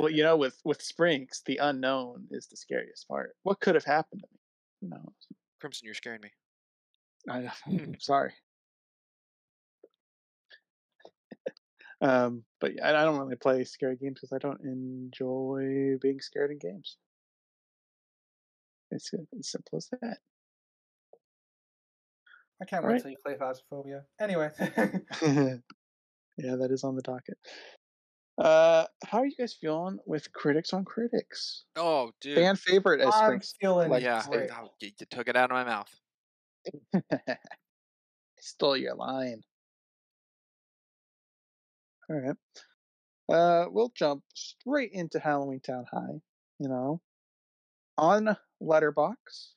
with Sprinks, the unknown is the scariest part. What could have happened to me? Who knows? Crimson, you're scaring me. I'm sorry. But yeah, I don't really play scary games because I don't enjoy being scared in games. It's as simple as that. I can't All wait right. till you play Phasmophobia. Anyway. Yeah, that is on the docket. How are you guys feeling with critics on critics? Oh, dude. Fan favorite, as I'm Sprinks feeling like Yeah, to say. you took it out of my mouth. I stole your line. All right. We'll jump straight into Halloween Town High. You know, on LetterBoxd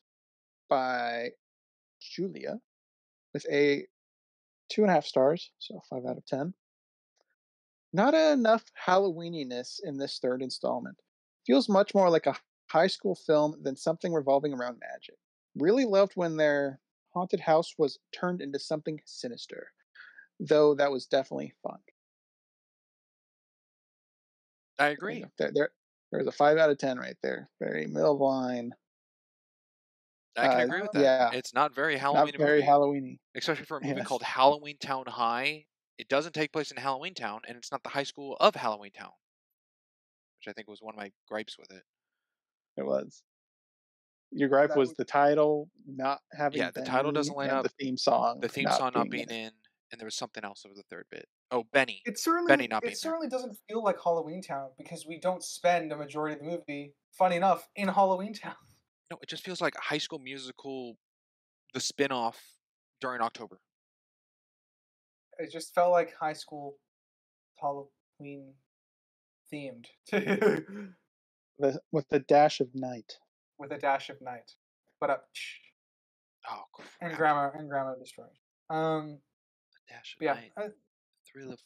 by Julia with a 2.5 stars, so 5 out of 10. Not enough Halloweeniness in this third installment. Feels much more like a high school film than something revolving around magic. Really loved when their haunted house was turned into something sinister, though that was definitely fun. I agree. There's a 5 out of 10 right there. Very middle of the line. I can agree with that. Yeah. It's not very Not Halloween very movie, Halloweeny. especially for a movie Yes. called Halloween Town High. It doesn't take place in Halloween Town, and it's not the high school of Halloween Town, which I think was one of my gripes with it. It was. Your gripe was the title not having Yeah, the Benny title doesn't line and up. the theme song. The theme song not being in, and there was something else over the third bit. Oh, Benny. It Benny not being there. certainly doesn't feel like Halloween Town because we don't spend a majority of the movie, funny enough, in Halloween Town. No, it just feels like a High School Musical, the spin-off during October. It just felt like high school Halloween themed. With a dash of night. With a dash of night. But Oh, crap. and grammar destroyed. A dash of yeah. night. Thrill of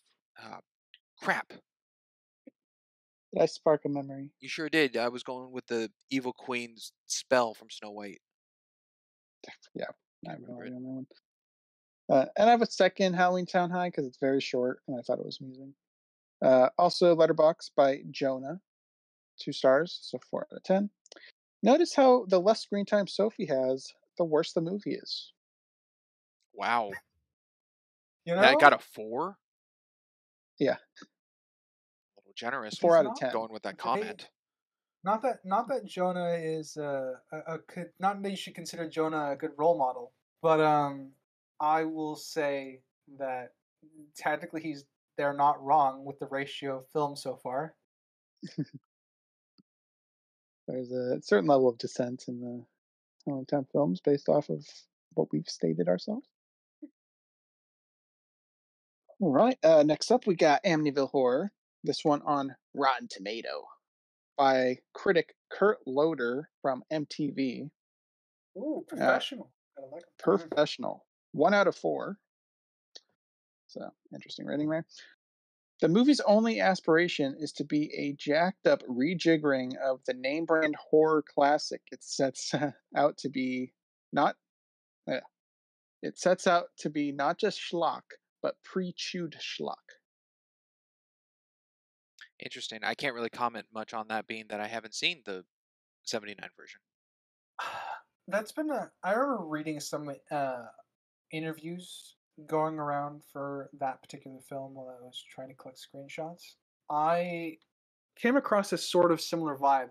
crap. Did I spark a memory? You sure did. I was going with the Evil Queen's spell from Snow White. Yeah, I remember on that one. And I have a second Halloween Town High because it's very short and I thought it was amusing. Also, Letterboxd by Jonah, 2 stars, so 4 out of 10. Notice how the less screen time Sophie has, the worse the movie is. Wow. You know? That got a 4? Yeah. A little generous. 4 out of 10. Going with that comment. Not that Jonah is not that you should consider Jonah a good role model, but I will say that technically they're not wrong with the ratio of film so far. There's a certain level of dissent in the Halloween Town films based off of what we've stated ourselves. All right. Next up, we got Amityville Horror. This one on Rotten Tomato by critic Kurt Loder from MTV. Ooh, professional. I like him. Professional. 1 out of 4. So, interesting rating there. The movie's only aspiration is to be a jacked up rejiggering of the name brand horror classic. It sets out to be not just schlock, but pre-chewed schlock. Interesting. I can't really comment much on that, being that I haven't seen the 79 version. That's been I remember reading some interviews going around for that particular film while I was trying to collect screenshots. I came across a sort of similar vibe.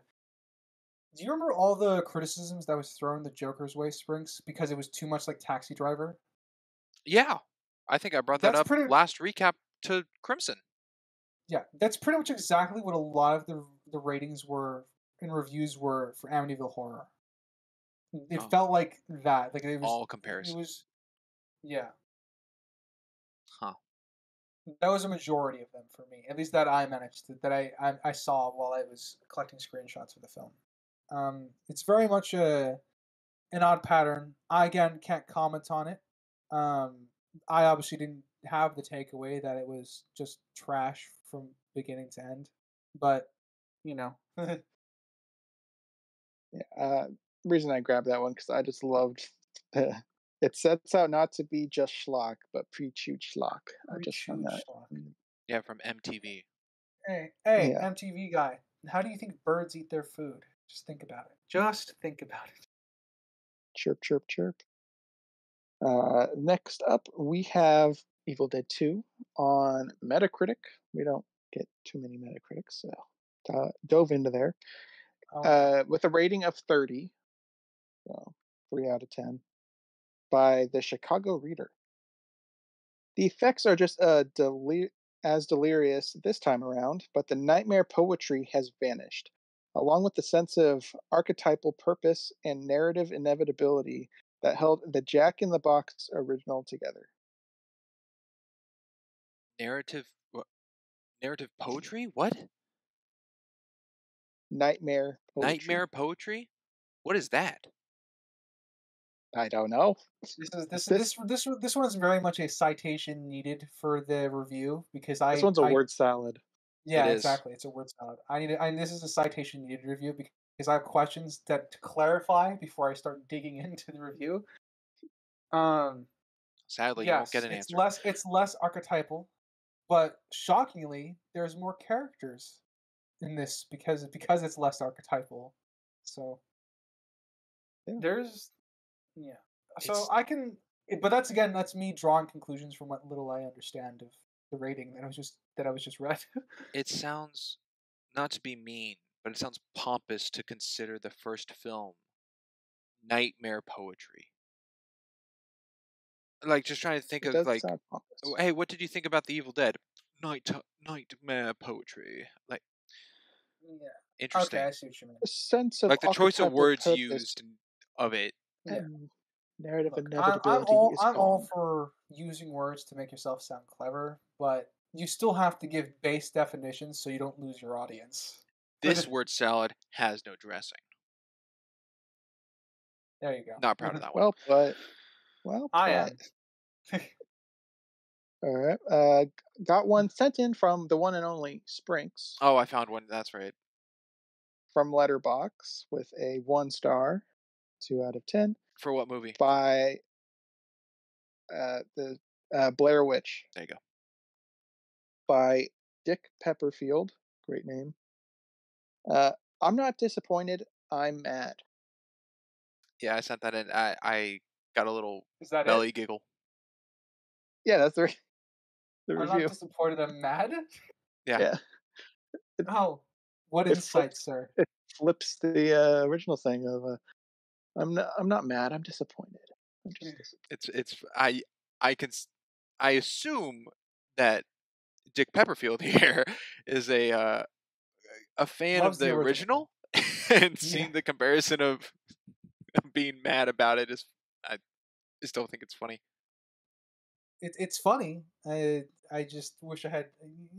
Do you remember all the criticisms that was thrown the Joker's way, Sprinks, because it was too much like Taxi Driver? Yeah. I think I brought that That's up last recap to Crimson. Yeah, that's pretty much exactly what a lot of the ratings were and reviews were for Amityville Horror. It Oh. felt like that. Like it All It comparison. was, yeah. Huh. That was a majority of them for me, at least that I managed to, that I saw while I was collecting screenshots for the film. It's very much an odd pattern. I again can't comment on it. I obviously didn't have the takeaway that it was just trash from beginning to end, but you know, Yeah, reason I grabbed that one because I just loved the. It sets out not to be just schlock, but pre-chewed schlock. I just found that. Yeah, from MTV. Hey, Yeah. MTV guy, how do you think birds eat their food? Just think about it. Just think about it. Chirp, chirp, chirp. Next up, we have Evil Dead 2 on Metacritic. We don't get too many Metacritics, so dove into there. Oh, no. With a rating of 30, so 3 out of 10, by the Chicago Reader. The effects are just as delirious this time around, but the nightmare poetry has vanished, along with the sense of archetypal purpose and narrative inevitability that held the Jack in the Box original together. Narrative poetry? What? Nightmare poetry. Nightmare poetry? What is that? I don't know. This one is very much a citation needed for the review because This one's a word salad. Yeah, It is. exactly. It's a word salad. This is a citation needed review because I have questions that to clarify before I start digging into the review. Sadly, you won't get an answer. It's less archetypal, but shockingly, there's more characters in this because it's less archetypal. So there's So I can, but that's me drawing conclusions from what little I understand of the rating that I was just read. It sounds, not to be mean, but it sounds pompous to consider the first film nightmare poetry. Like, just trying to think of, like, hey, what did you think about The Evil Dead? Nightmare poetry. Like, interesting. Okay, I see what you mean. A sense of like the choice of words purpose used of it. and narrative Look, inevitability is I'm all gone. for using words to make yourself sound clever, but you still have to give base definitions so you don't lose your audience. This word salad has no dressing. There you go. Not proud of that one. I am. All right. Got one sent in from the one and only Sprinks. Oh, I found one. That's right. From LetterBoxd with a 1 star, 2 out of 10. For what movie? By the Blair Witch. There you go. By Dick Pepperfield. Great name. I'm not disappointed. I'm mad. Yeah, I sent that in. I got a little Is that belly giggle. Yeah, that's the I'm review. not disappointed. I'm mad. Yeah. Oh, what insight, sir! It flips the original thing of I'm not mad. I'm disappointed. I'm just disappointed. I assume that Dick Pepperfield here is a fan Loves of the the original, and seeing the comparison of being mad about it is, I still think it's funny. It's funny. I just wish I had.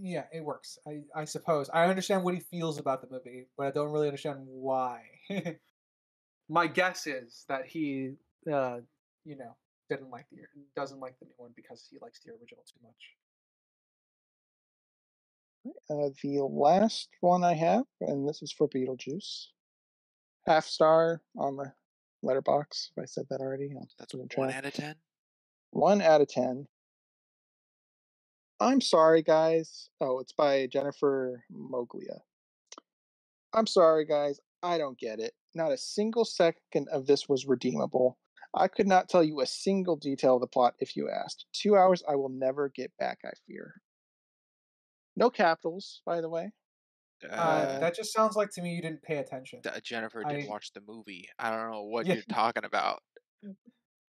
Yeah, it works. I suppose I understand what he feels about the movie, but I don't really understand why. My guess is that he, doesn't like the new one because he likes the original too much. The last one I have, and this is for Beetlejuice. Half star on the letterbox. If I said that already, that's 1 out of 10. 1 out of 10. I'm sorry, guys. Oh, it's by Jennifer Moglia. I'm sorry, guys. I don't get it. Not a single second of this was redeemable. I could not tell you a single detail of the plot if you asked. 2 hours I will never get back, I fear. No capitals, by the way. That just sounds like to me you didn't pay attention. Jennifer did watch the movie. I don't know what you're talking about.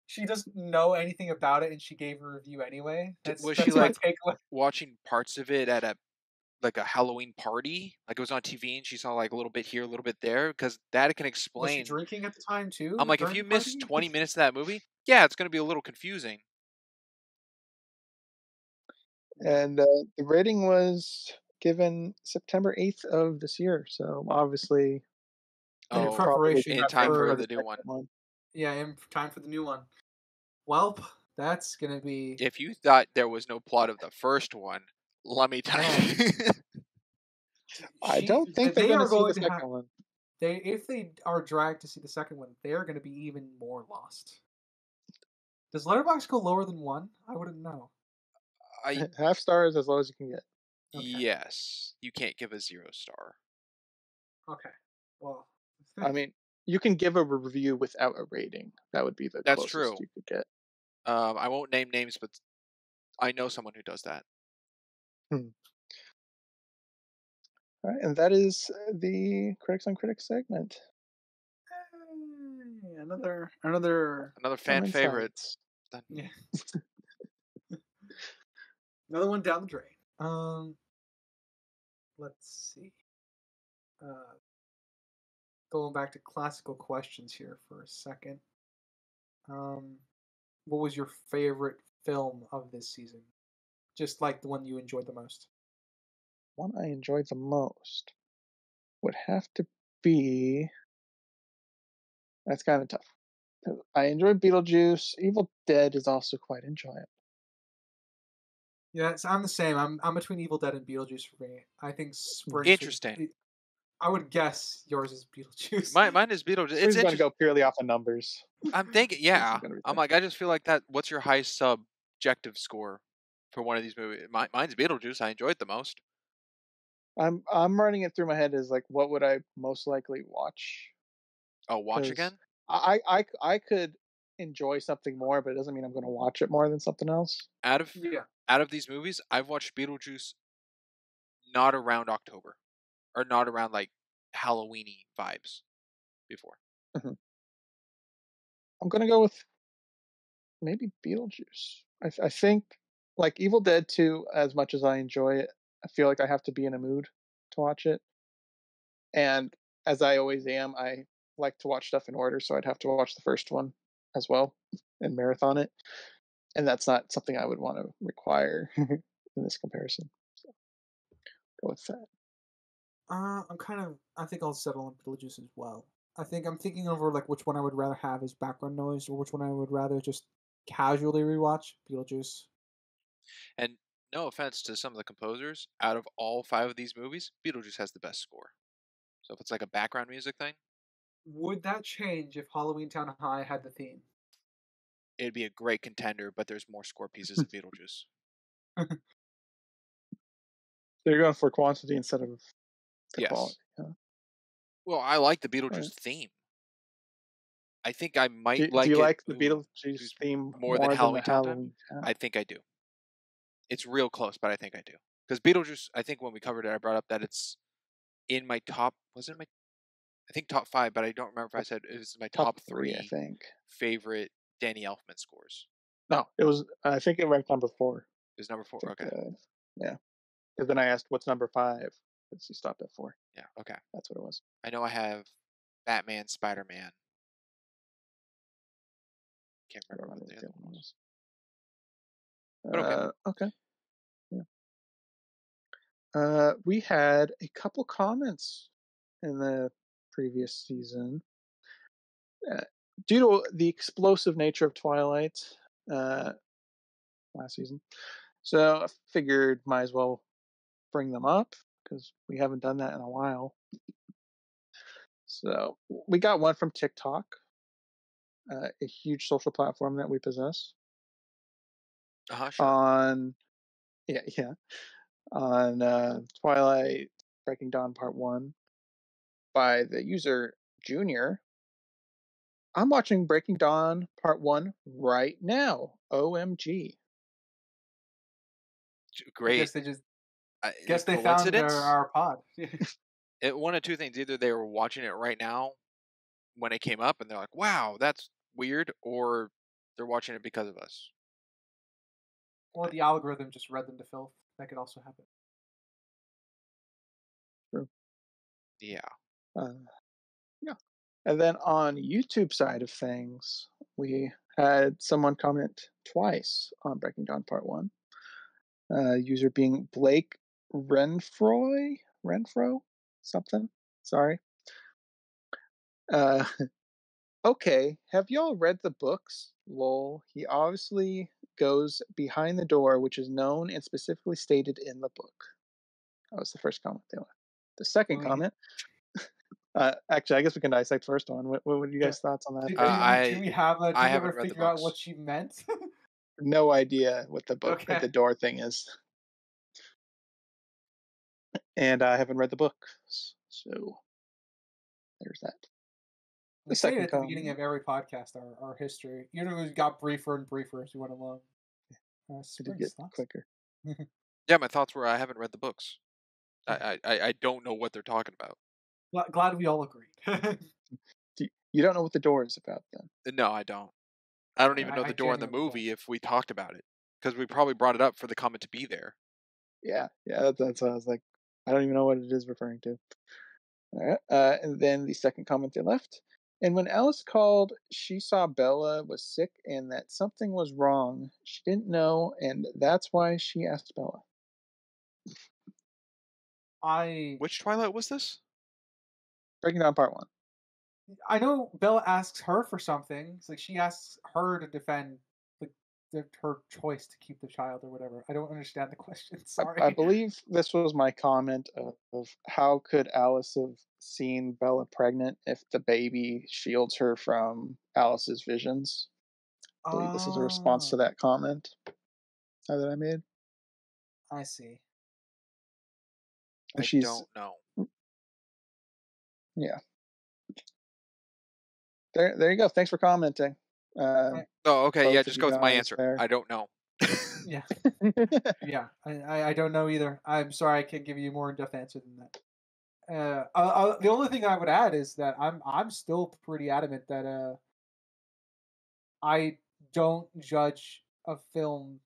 She doesn't know anything about it, and she gave a review anyway. Was she like watching parts of it at like a Halloween party, like it was on TV, and she saw like a little bit here, a little bit there, because that can Was she explain. drinking at the time too? I'm like, if during you the miss party? 20 minutes of that movie, yeah, it's gonna be a little confusing. And the rating was given September 8th of this year, so obviously In Oh, probably preparation in time for for the new one. second one. yeah, in time for the new one. Welp, that's gonna be If you thought there was no plot of the first one, let me tell Man. you. I don't think they're they going are to see the going to second have one. if they are dragged to see the second one, they are going to be even more lost. Does Letterboxd go lower than 1? I wouldn't know. I Half star is as low as you can get. Okay. Yes, you can't give a 0 star. Okay. Well, I mean, you can give a review without a rating. That would be the That's closest true. you could get. I won't name names, but I know someone who does that. All right, and that is the Critics on Critics segment. hey, another Another fan Some favorite. insights. yeah. Another one down the drain. Let's see. Going back to classical questions here for a second. What was your favorite film of this season? Just like the one you enjoyed the most. One I enjoyed the most would have to be. That's kind of tough. I enjoyed Beetlejuice. Evil Dead is also quite enjoyable. Yeah, I'm the same. I'm between Evil Dead and Beetlejuice for me. I think Spring. Interesting. I would guess yours is Beetlejuice. Mine is Beetlejuice. It's It's going to interesting. go purely off of numbers. I'm thinking, yeah. gonna be I'm like, I just feel like that. What's your highest subjective score for one of these movies? Mine's Beetlejuice. I enjoyed the most. I'm running it through my head as like, what would I most likely watch? Oh, watch 'Cause again? I could enjoy something more, but it doesn't mean I'm going to watch it more than something else. Out Yeah. of these movies, I've watched Beetlejuice not around October, or not around like Halloweeny vibes before. I'm going to go with maybe Beetlejuice. I think like Evil Dead 2, as much as I enjoy it, I feel like I have to be in a mood to watch it. And as I always am, I like to watch stuff in order, so I'd have to watch the first one as well and marathon it. And that's not something I would want to require in this comparison. So go with that. I think I'll settle on Beetlejuice as well. I think I'm thinking over like which one I would rather have as background noise or which one I would rather just casually rewatch. Beetlejuice. And no offense to some of the composers, out of all 5 of these movies, Beetlejuice has the best score. So if it's like a background music thing, Would that change if Halloween Town High had the theme? it'd be a great contender, but there's more score pieces of Beetlejuice. So you're going for quantity instead of the Yes. quality. Huh? Well, I like the Beetlejuice Alright. theme. I think I might Do like you it like the ooh, Beetlejuice theme more than Halloween the Town Time. Halloween Town? I think I do. It's real close, but I think I do. Because Beetlejuice, I think when we covered it, I brought up that it's in my top. Was it my? I think top 5, but I don't remember if I said it was my top 3 I think. favorite Danny Elfman scores. No, it was. I think it ranked number 4. It was number 4. I think, Okay. yeah. Because then I asked, "What's number 5?" Because you stopped at 4. Yeah. Okay. That's what it was. I know I have Batman, Spider-Man. Can't I don't remember what remember the what other one was. But okay. Okay. Yeah. We had a couple comments in the previous season. Due to the explosive nature of Twilight last season. So I figured might as well bring them up because we haven't done that in a while. So we got one from TikTok, a huge social platform that we possess. Sure. On Twilight Breaking Dawn Part 1 by the user Junior. I'm watching Breaking Dawn Part 1 right now. OMG. Great. I guess they just Guess they found our pod. One of two things: either they were watching it right now when it came up, and they're like, "Wow, that's weird," or they're watching it because of us. Or the algorithm just read them to filth. That could also happen. Yeah. Yeah. And then on YouTube side of things, we had someone comment twice on Breaking Dawn Part 1. User being Blake Renfro? Something? Sorry. Okay, have y'all read the books? Lol. He obviously goes behind the door, which is known and specifically stated in the book. That was the first comment they left. The second comment, actually, I guess we can dissect the first one. What were you guys' thoughts on that? Do we have a? Did I you ever haven't read the figure out books. what she meant? No idea what the book, Okay. the door thing is, and I haven't read the books, so there's that. We say it at the beginning of every podcast, our history. You know, it got briefer and briefer as we went along. It did get quicker. Yeah, my thoughts were I haven't read the books. I don't know what they're talking about. Glad we all agreed. You don't know what the door is about, then? No, I don't. I don't even know the door in the movie if we talked about it, because we probably brought it up for the comment to be there. Yeah, that's what I was like. I don't even know what it is referring to. All right. And then the second comment they left. And when Alice called, she saw Bella was sick and that something was wrong. She didn't know, and that's why she asked Bella. Which Twilight was this? Breaking Down Part 1. I know Bella asks her for something. It's like she asks her to defend her choice to keep the child or whatever. I don't understand the question. Sorry. I believe this was my comment of how could Alice have seen Bella pregnant if the baby shields her from Alice's visions? I believe this is a response to that comment that I made. I see. I don't know. Yeah. There you go. Thanks for commenting. Oh, okay. Yeah, just go with my answer. There. I don't know. Yeah. Yeah. I don't know either. I'm sorry I can't give you a more in-depth answer than that. The only thing I would add is that I'm still pretty adamant that I don't judge a film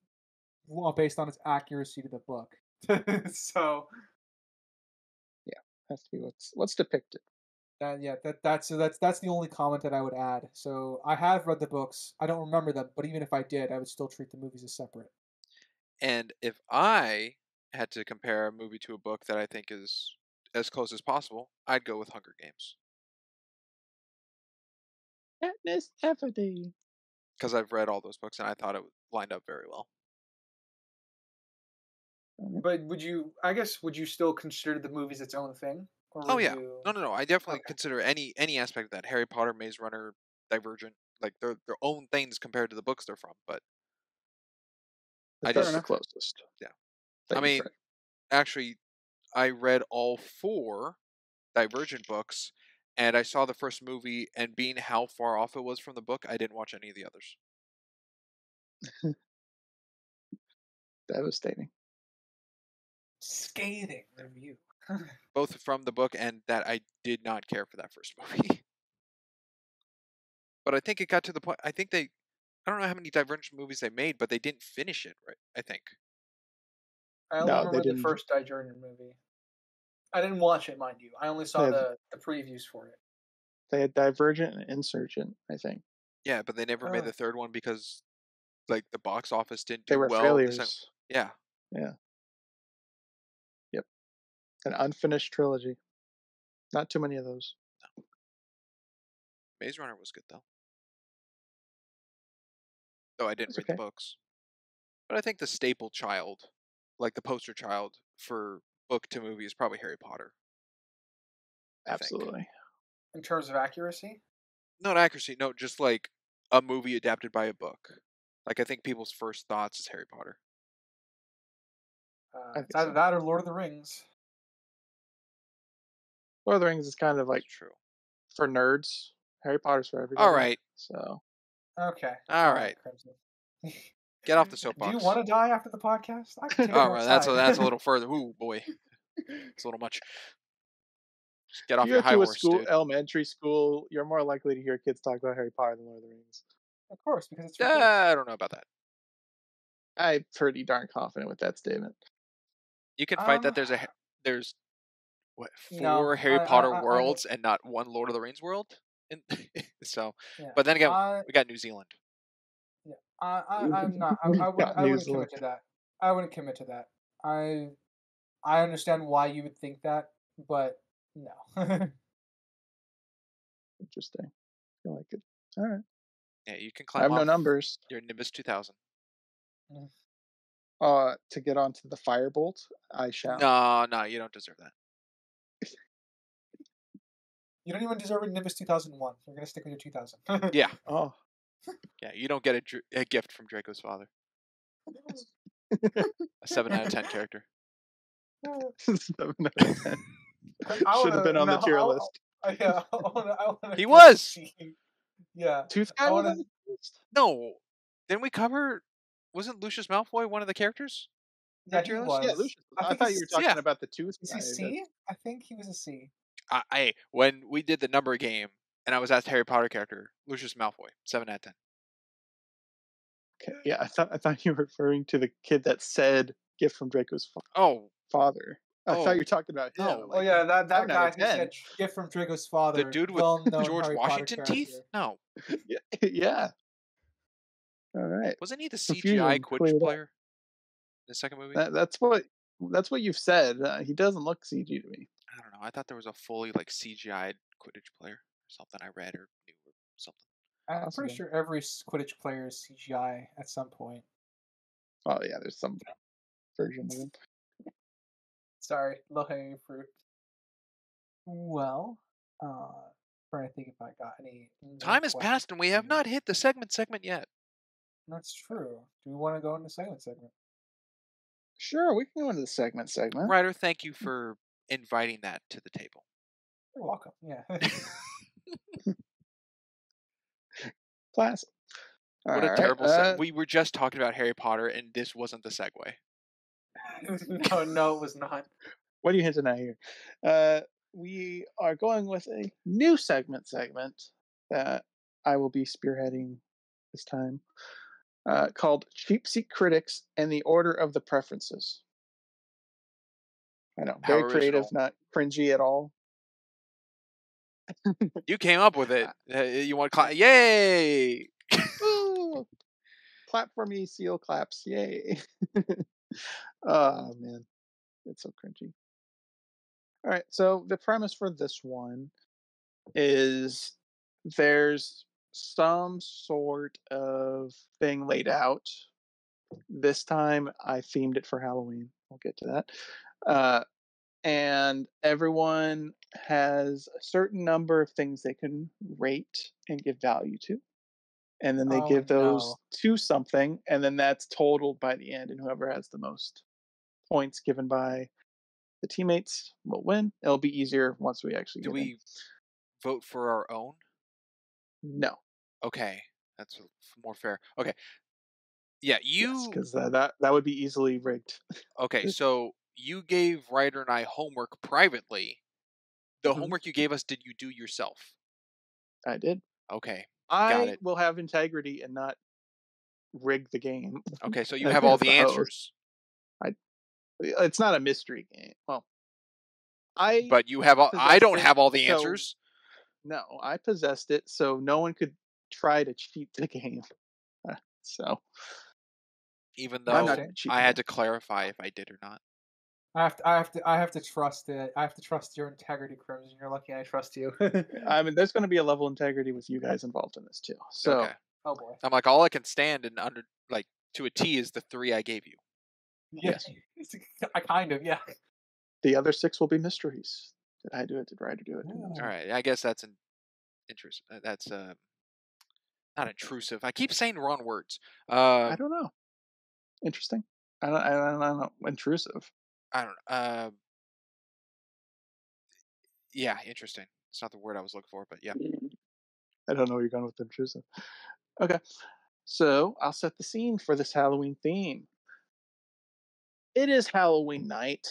based on its accuracy to the book. So yeah, has to be what's depicted. That's the only comment that I would add. So I have read the books. I don't remember them, but even if I did, I would still treat the movies as separate. And if I had to compare a movie to a book that I think is as close as possible, I'd go with Hunger Games. Katniss Everdeen. Because I've read all those books and I thought it lined up very well. But would you still consider the movies its own thing? Oh yeah, no. I definitely consider any aspect of that. Harry Potter, Maze Runner, Divergent, like they're their own things compared to the books they're from. But that's the closest. Yeah, I mean, actually, I read all 4 Divergent books, and I saw the first movie, and being how far off it was from the book, I didn't watch any of the others. Devastating. Scathing review. Both from the book and that I did not care for that first movie. But I think it got to the point. I don't know how many Divergent movies they made, but they didn't finish it, right? I think. I only remember the first Divergent movie. I didn't watch it, mind you. I only saw the previews for it. They had Divergent and Insurgent, I think. Yeah, but they never made the third one because, like, the box office didn't do they were well. Failures. Yeah. Yeah. Yep. An unfinished trilogy. Not too many of those. No. Maze Runner was good though. Though I didn't read the books. But I think the staple child, like the poster child for book to movie, is probably Harry Potter. Absolutely. In terms of accuracy? Not accuracy, no, just like a movie adapted by a book. Like I think people's first thoughts is Harry Potter. It's either that or Lord of the Rings. Lord of the Rings is kind of like true for nerds. Harry Potter's for everybody. All right. So. Okay. All right. Get off the soapbox. Do you want to die after the podcast? I can take all right, that's a little further. Ooh boy, it's a little much. Just get off your high horse, dude. Elementary school, you're more likely to hear kids talk about Harry Potter than Lord of the Rings. Of course, because it's for kids. I don't know about that. I'm pretty darn confident with that statement. You can fight that there's what, No, 4 Harry I- Potter I- I- worlds and not 1 Lord of the Rings world. And so, Yeah, but then again, I, we got New Zealand. yeah, I'm not. I Got wouldn't. I New wouldn't Zealand. commit to that. I wouldn't commit to that. I understand why you would think that, but no. Interesting. I feel like it. All right. Yeah, you can I climb have no off numbers. your Nimbus 2000. To get onto the firebolt, I shall. No, you don't deserve that. You don't even deserve a Nimbus 2001. You're gonna stick with your 2000. Yeah, Oh, yeah, you don't get a gift from Draco's father. A 7 out of 10 character. 7 out of 10. I Should have been on the tier list. Yeah, I wanna He was! see- Yeah. Tooth I guy was wanna- on the list? No, didn't we cover? Wasn't Lucius Malfoy one of the characters? Yeah, That he tier list? was. Yeah, Lucius. I think thought he's- you were talking yeah. about the tooth Is guy. he C? I think he was a C. Hey, when we did the number game and I was asked Harry Potter character, Lucius Malfoy, 7 out of 10. Okay, yeah, I thought you were referring to the kid that said gift from Draco's Oh, father. I Oh, thought you were talking about him. no. Oh yeah, that 7 out guy of who 10. said gift from Draco's father. the dude with well-known George Harry Washington Potter teeth? character. No, Yeah. All right. wasn't he the Confusion CGI Quidditch cleared up. player in the second movie? That's what you've said. He doesn't look CG to me. I don't know. I thought there was a fully like CGI Quidditch player or something I read or knew or something. I'm Possible. pretty sure every Quidditch player is CGI at some point. Oh yeah, there's some version of him. Sorry, low hanging fruit. Well, trying to think if I got any. more Time has questions passed and we have for you. not hit the segment yet. That's true. Do we want to go into segment? Sure, we can go into the segment. Ryder, thank you for inviting that to the table. You're welcome. Yeah. Classic. What a All terrible right, we were just talking about Harry Potter and this wasn't the segue. no, it was not. What are you hinting at here? We are going with a new segment that I will be spearheading this time, called Cheap Seat Critics and the Order of the Preferences. I know, How very creative, original. not cringy at all. You came up with it. You want to clap? Yay! Ooh, clap for me, seal claps, yay! Oh man, it's so cringy. All right, so the premise for this one is there's some sort of thing laid out. This time I themed it for Halloween. We'll get to that. And everyone has a certain number of things they can rate and give value to. And then they Oh, give those no. to something, and then that's totaled by the end, and whoever has the most points given by the teammates will win. It'll be easier once we actually Do get in. we vote for our own? No. Okay, that's more fair. Okay, yeah, you. Because that would be easily rigged. Okay, so you gave Ryder and I homework privately. The Mhm. homework you gave us, did you do yourself? I did. Okay, I it. will have integrity and not rig the game. okay, so you As have all the the host. answers, It's not a mystery game. Well, but you have all. I possessed don't it, have all the so- answers. no, I possessed it, so no one could try to cheat the game. So Even I'm though not cheating I had it. to clarify if I did or not. I have to trust it. I have to trust your integrity, Crimson. You're lucky I trust you. I mean, there's going to be a level of integrity with you guys involved in this too. So Okay, Oh boy. I'm like all I can stand and under like to a T is the 3 I gave you. Yes. I kind of, yeah. the other 6 will be mysteries. Did I do it? Did Ryder do it? Who knows? All right, I guess that's an interest. That's not intrusive. I keep saying the wrong words. I don't know. Interesting. I don't know. Intrusive. I don't know. Yeah, interesting. It's not the word I was looking for, but yeah. I don't know where you're going with intrusive. Okay. So I'll set the scene for this Halloween theme. It is Halloween night,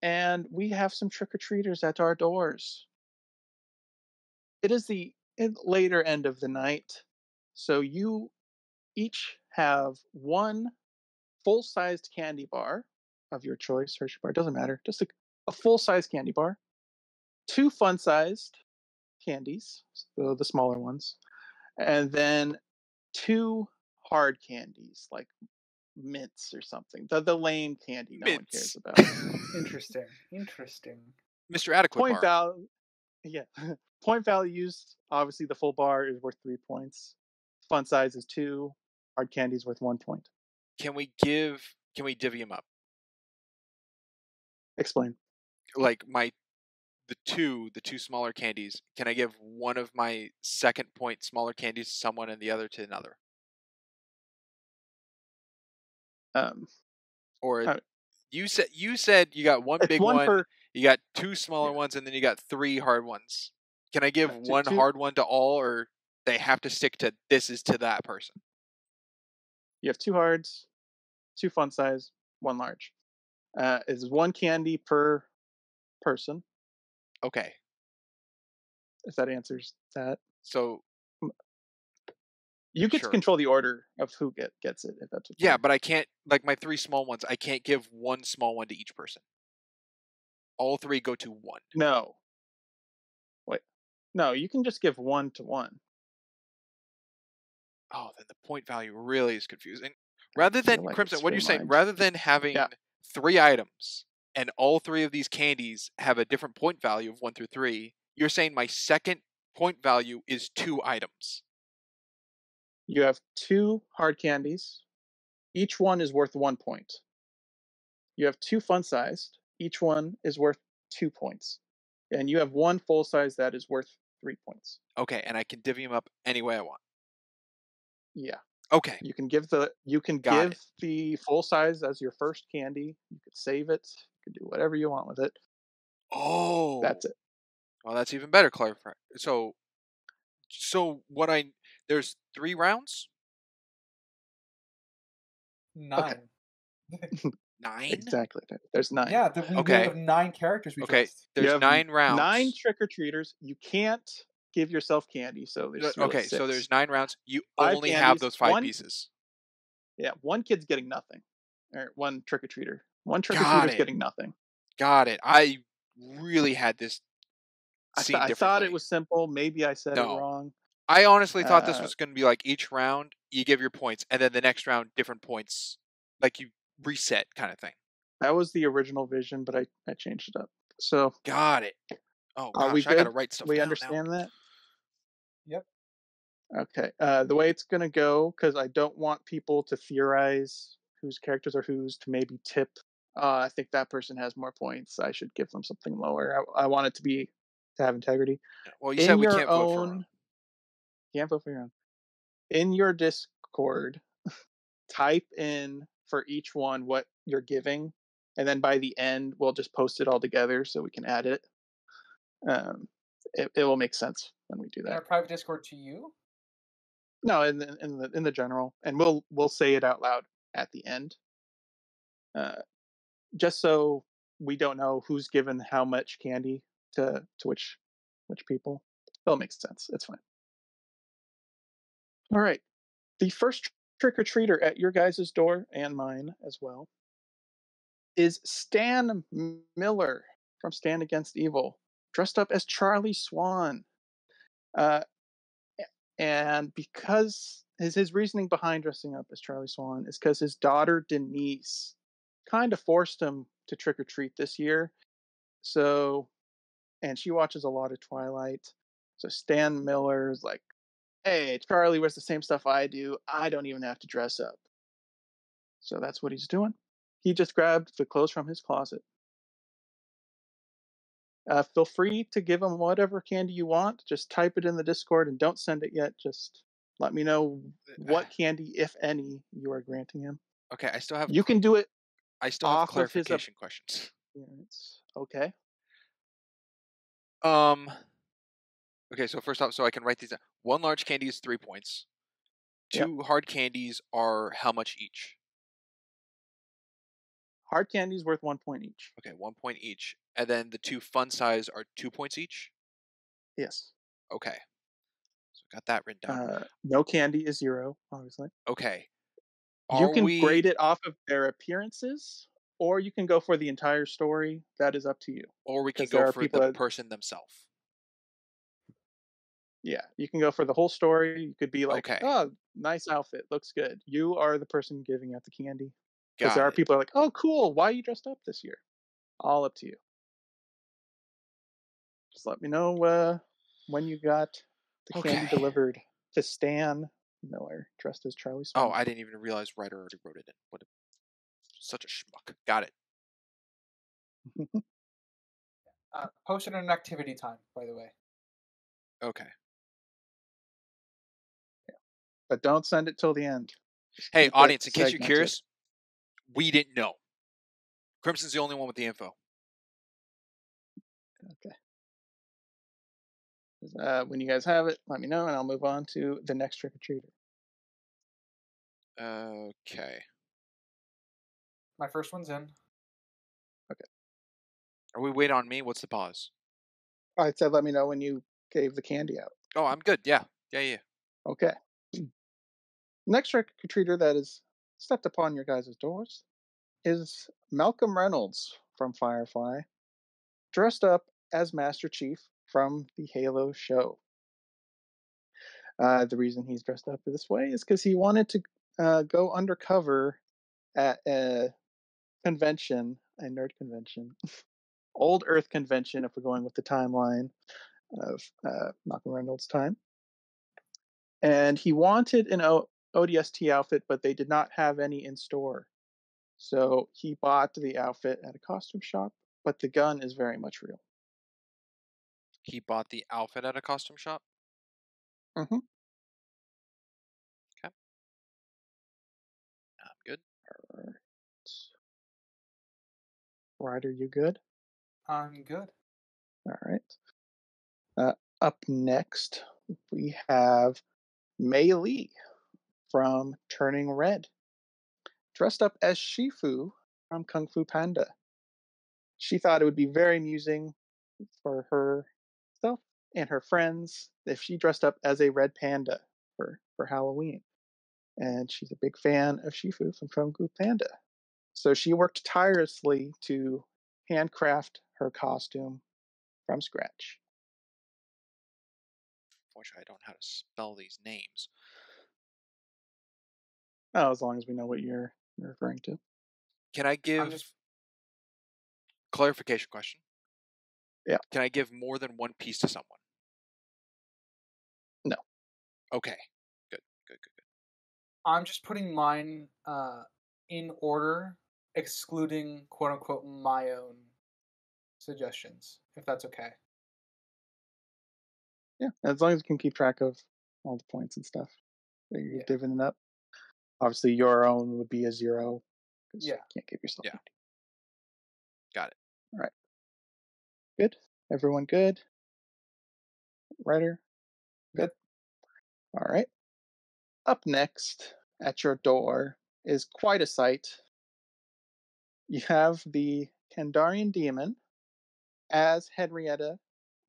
and we have some trick-or-treaters at our doors. It is the later end of the night, so you each have one full-sized candy bar of your choice, Hershey bar, doesn't matter, just a full-size candy bar, 2 fun-sized candies, so the smaller ones, and then 2 hard candies, like mints or something. The lame candy no one cares about. Interesting. Interesting. Mr. Adequate Point Bar. value, yeah. Point values, obviously the full bar is worth 3 points. Fun size is 2. Hard candy is worth 1 point. Can we divvy them up? Explain. Like the two smaller candies. Can I give one of my second point smaller candies to someone and the other to another? Or Uh, you said you got one it's big one one, per. you got 2 smaller Yeah. ones, and then you got 3 hard ones. Can I give Two- one two- hard one to all, or they have to stick to this is to that person? You have 2 hards, 2 fun size, 1 large. Is 1 candy per person. Okay. If that answers that. So You get sure. to control the order of who gets it. If that's what Yeah, but I can't, like my 3 small ones, I can't give 1 small one to each person. All 3 go to 1. No. Wait. No, you can just give 1 to 1. Oh, then the point value really is confusing. Rather than like Crimson, it's what are you saying? streamlined. Rather than having 3 items and all 3 of these candies have a different point value of 1 through 3, you're saying my second point value is 2 items. You have 2 hard candies. Each one is worth 1 point. You have 2 fun-sized. Each one is worth 2 points. And you have 1 full-size that is worth 3 points. Okay, and I can divvy them up any way I want. Yeah. Okay. You can give the full size as your first candy. You could save it. You could do whatever you want with it. Oh. That's it. Well, that's even better clarify. So there's 3 rounds? 9. Okay. 9? Exactly. There's 9. Yeah, we have 9 characters we Okay, dressed. there's 9 rounds. 9 trick-or-treaters. You can't give yourself candy, so there's really okay, 6. so there's 9 rounds. You 5 only candies, have those 5 1 pieces. Yeah, 1 kid's getting nothing. Or 1 trick-or-treater. 1 Got trick-or-treater's it. getting nothing. Got it. I really had this I seen thought it differently. was simple. Maybe I said it No. wrong. I honestly thought this was going to be like each round you give your points, and then the next round different points, like you reset kind of thing. That was the original vision, but I changed it up. So Got it. Oh are we gosh, I gotta good? write stuff We down understand now. that? Yep. Okay. The way it's gonna go, because I don't want people to theorize whose characters are whose to maybe tip. I think that person has more points. I should give them something lower. I want it to have integrity. Well, you said we can't vote for one. Can't vote for your own. In your Discord, type in for each one what you're giving, and then by the end we'll just post it all together so we can add it. It will make sense when we do In that. our private Discord to you? No, in the general, and we'll say it out loud at the end, just so we don't know who's given how much candy to which people. It'll make sense. It's fine. All right, the first trick-or-treater at your guys' door and mine as well is Stan Miller from Stand Against Evil, dressed up as Charlie Swan. And because his reasoning behind dressing up as Charlie Swan is because his daughter Denise kind of forced him to trick or treat this year. So, and she watches a lot of Twilight. So Stan Miller is like, "Hey, Charlie wears the same stuff I do. I don't even have to dress up." So that's what he's doing. He just grabbed the clothes from his closet. Feel free to give him whatever candy you want. Just type it in the Discord and don't send it yet. Just let me know what candy, if any, you are granting him. Okay, I still have. You can do it. I still have off of his clarification questions. Okay. Okay, so first off, so I can write these down. 1 large candy is 3 points. 2 hard candies are how much each? Hard candy's worth 1 point each. Okay, 1 point each. And then the 2 fun size are 2 points each? Yes. Okay. So got that written down. No candy is 0, obviously. Okay. You can grade it off of their appearances, or you can go for the entire story. That is up to you. Or we can 'Cause there go are for people the that- person themselves. Yeah, you can go for the whole story. You could be like, Okay. "Oh, nice outfit, looks good." You are the person giving out the candy. Because Got there are it. people that are like, "Oh, cool. Why are you dressed up this year?" All up to you. Just let me know when you got the candy Okay. delivered to Stan Miller, dressed as Charlie Oh, Swing. I didn't even realize Ryder already wrote it in. What such a schmuck. Got it. Posted an activity time, by the way. Okay. But don't send it till the end. Just Hey, keep it audience, in case you're segmented. curious, we didn't know. Crimson's the only one with the info. Okay. When you guys have it, let me know, and I'll move on to the next trick or treater. Okay. My first one's in. Are we waiting on me? What's the pause? I said, let me know when you gave the candy out. Oh, I'm good. Yeah. Yeah. Okay. Next trick or treater that is stepped upon your guys' doors is Malcolm Reynolds from Firefly, dressed up as Master Chief from the Halo show. The reason he's dressed up this way is because he wanted to go undercover at a convention, a nerd convention, Old Earth convention, if we're going with the timeline of Malcolm Reynolds' time. And he wanted an ODST outfit, but they did not have any in store. So he bought the outfit at a costume shop, but the gun is very much real. He bought the outfit at a costume shop? Mm-hmm. Okay. I'm good. All right. Ryder, you good? I'm good. All right. Up next, we have Mei Lee from Turning Red, dressed up as Shifu from Kung Fu Panda. She thought it would be very amusing for herself and her friends if she dressed up as a red panda for Halloween. And she's a big fan of Shifu from Kung Fu Panda. So she worked tirelessly to handcraft her costume from scratch. Unfortunately, I don't know how to spell these names. Oh, as long as we know what you're referring to. Can I give clarification question? Yeah. Can I give more than one piece to someone? No. Okay. Good. I'm just putting mine in order, excluding quote unquote my own suggestions, if that's okay. Yeah, as long as you can keep track of all the points and stuff that you're divvying up. Obviously, your own would be a 0 because you can't give yourself. Yeah. Got it. All right. Good. Everyone good? Ryder? Good. All right. Up next at your door is quite a sight. You have the Kandarian demon as Henrietta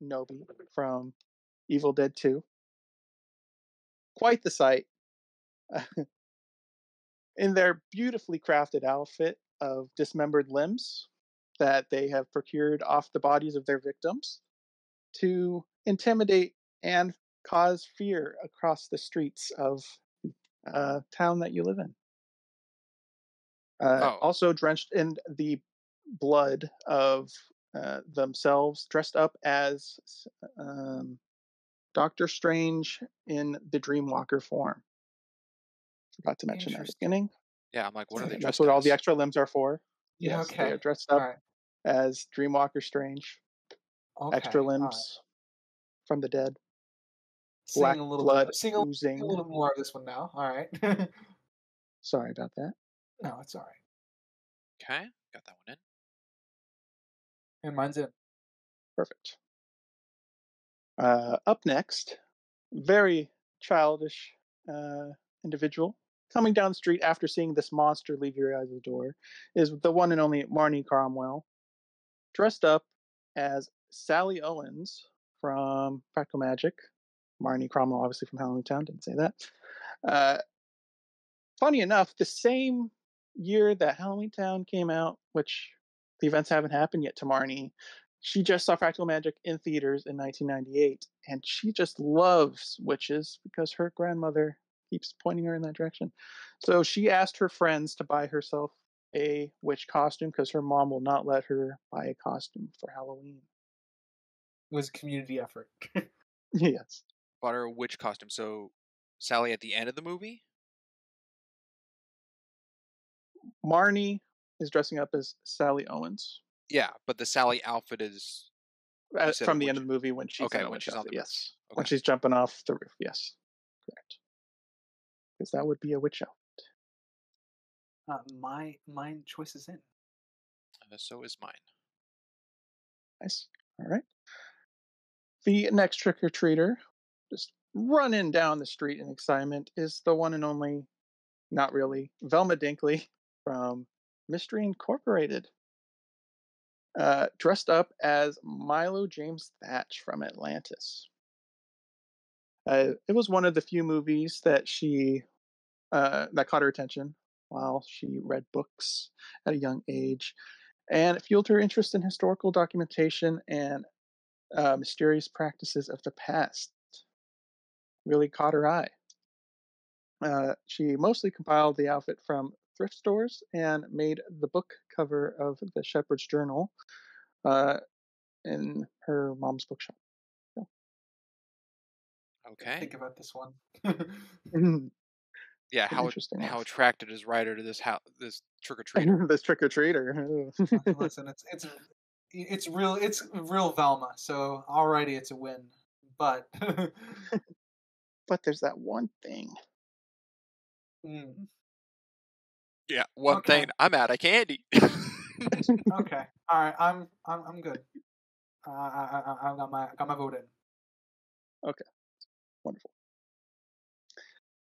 Nobi from Evil Dead 2. Quite the sight. In their beautifully crafted outfit of dismembered limbs that they have procured off the bodies of their victims to intimidate and cause fear across the streets of town that you live in. Also drenched in the blood of themselves, dressed up as Doctor Strange in the Dreamwalker form. Forgot to mention that at the beginning. Yeah, I'm like, what are they dressed That's what all the as? extra limbs are for. Yeah, Yes, okay. they are dressed up Alright. as Dreamwalker Strange. Okay. Extra limbs from the dead. Seeing Black a little blood bit, seeing oozing. a little bit more of this one now. All right. Sorry about that. No, it's all right. Okay, got that one in. And mine's in. Perfect. Up next, very childish individual coming down the street after seeing this monster leave your eyes the door is the one and only Marnie Cromwell, dressed up as Sally Owens from Practical Magic. Marnie Cromwell, obviously from Halloween Town, didn't say that. Funny enough, the same year that Halloween Town came out, which the events haven't happened yet to Marnie. She just saw Practical Magic in theaters in 1998, and she just loves witches because her grandmother keeps pointing her in that direction. So she asked her friends to buy herself a witch costume because her mom will not let her buy a costume for Halloween. It was a community effort. Yes. Bought her a witch costume. So Sally at the end of the movie? Marnie is dressing up as Sally Owens Yeah, but the Sally outfit is You said a from the end witch. of the movie when she's Okay, in a when witch she's on outfit. the roof. Yes, when Okay. she's jumping off the roof. Yes, correct. Because that would be a witch outfit. Mine choice is in. So is mine. Nice. All right. The next trick or treater, just running down the street in excitement, is the one and only, not really, Velma Dinkley from Mystery Incorporated, dressed up as Milo James Thatch from Atlantis. It was one of the few movies that that caught her attention while she read books at a young age, and it fueled her interest in historical documentation and mysterious practices of the past. Really caught her eye. She mostly compiled the outfit from thrift stores and made the book cover of the Shepherd's Journal uh, in her mom's bookshop. So. Okay. Think about this one. Yeah, An interesting how one. attracted is Ryder to this trick or treater? This trick or treater. Listen, it's real Velma. So already it's a win. But But there's that one thing. mm, Yeah, one Okay. thing, I'm out of candy. okay, all right, I'm good. I got my vote in. Okay, wonderful.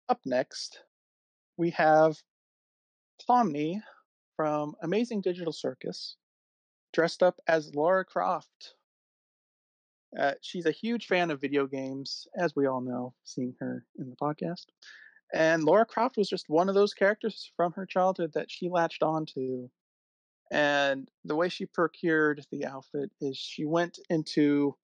Up next, we have Pomni from Amazing Digital Circus, dressed up as Laura Croft. She's a huge fan of video games, as we all know, seeing her in the podcast. And Laura Croft was just one of those characters from her childhood that she latched onto. And the way she procured the outfit is she went into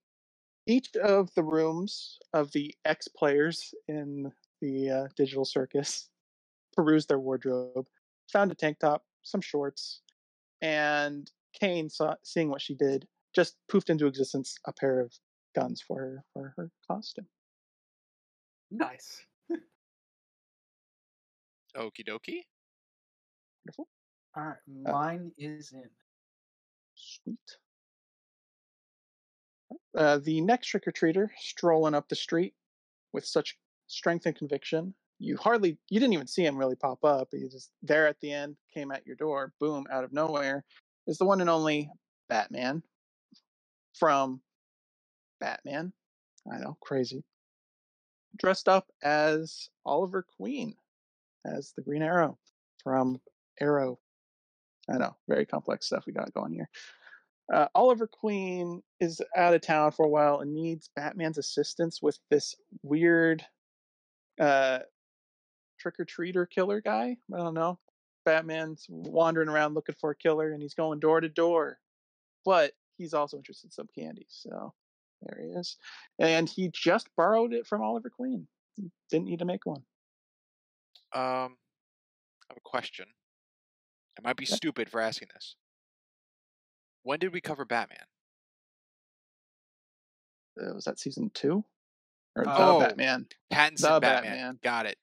each of the rooms of the ex players in the digital circus, perused their wardrobe, found a tank top, some shorts, and Kane, seeing what she did, just poofed into existence a pair of guns for her costume. Nice. Okie dokie. Wonderful. All right, mine is in. Sweet. The next trick or treater strolling up the street with such strength and conviction, you didn't even see him really pop up. He just there at the end, came at your door, boom, out of nowhere, is the one and only Batman from Batman. I know, crazy. Dressed up as Oliver Queen, as the Green Arrow from Arrow. I know, very complex stuff we got going here. Oliver Queen is out of town for a while and needs Batman's assistance with this weird trick-or-treater killer guy. I don't know. Batman's wandering around looking for a killer and he's going door to door. But he's also interested in some candy. So there he is. And he just borrowed it from Oliver Queen. He didn't need to make one. I have a question. I might be stupid for asking this. When did we cover Batman? Was that season 2? Or the Oh, Batman? Pattinson The Batman. Batman. Got it.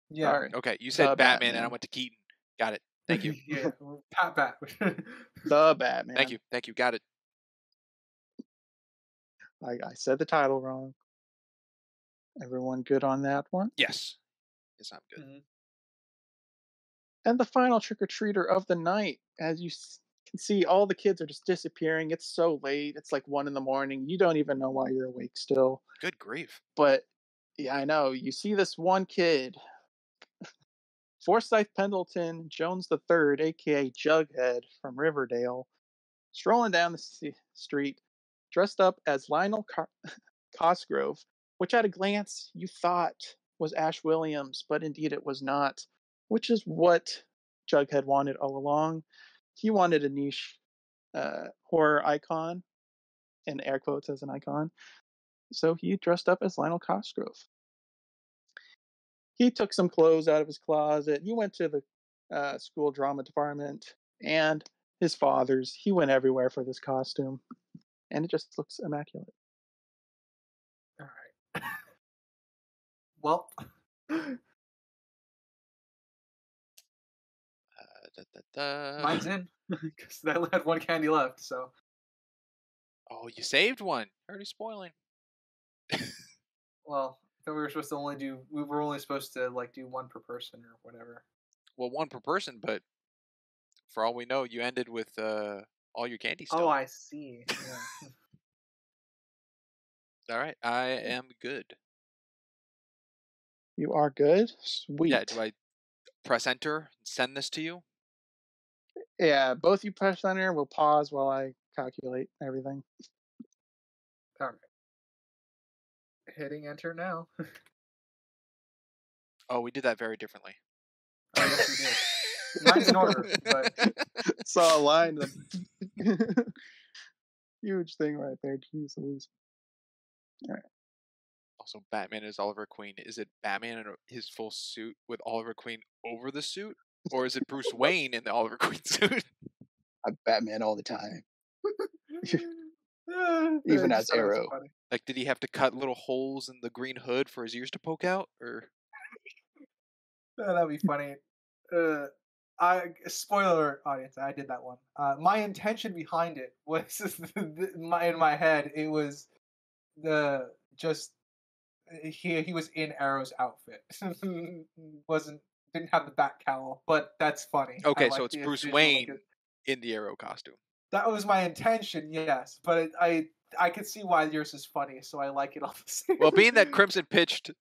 Yeah. Sorry. Okay, you said The Batman and I Batman. went to Keaton. Got it. Thank you. Yeah. Pat back. The Batman. Thank you. Thank you. Got it. I said the title wrong. Everyone good on that one? Yes. Yes, I'm good. Mhm. And the final trick-or-treater of the night, as you can see, all the kids are just disappearing. It's so late. It's like 1 a.m. You don't even know why you're awake still. Good grief. But yeah, I know. You see this one kid, Forsyth Pendleton Jones III, aka Jughead from Riverdale, strolling down the street, dressed up as Lionel Cosgrove, which at a glance you thought was Ash Williams, but indeed it was not, which is what Jughead wanted all along. He wanted a niche horror icon, in air quotes as an icon. So he dressed up as Lionel Cosgrove. He took some clothes out of his closet. He went to the school drama department and his father's. He went everywhere for this costume, and it just looks immaculate. All right. Well, mine's in because I only had one candy left. So Oh, you saved one. Already spoiling. well, I thought we were supposed to only do. We were only supposed to like do one per person or whatever. Well, one per person, but for all we know, you ended with all your candy still. Oh, I see. Yeah. All right, I am good. You are good? Sweet. Yeah, do I press enter and send this to you? Yeah, both you press enter. We'll pause while I calculate everything. All right. Hitting enter now. Oh, we did that very differently. Oh, yes, we did. Mine's in order, but Saw a line. Huge thing right there. Jeez Louise. All right. Also, Batman is Oliver Queen. Is it Batman in his full suit with Oliver Queen over the suit? Or is it Bruce Wayne in the Oliver Queen suit? I'm Batman all the time. I Even just as thought it was Arrow. funny. Like, did he have to cut little holes in the green hood for his ears to poke out? Or That'd be funny. Spoiler audience, I did that one. My intention behind it was in my head. It was he was in Arrow's outfit. Didn't have the bat cowl, but that's funny. okay, so it's Bruce Wayne in the Arrow costume. That was my intention, yes, but I could see why yours is funny, so I like it all the same. Well, being that Crimson pitched,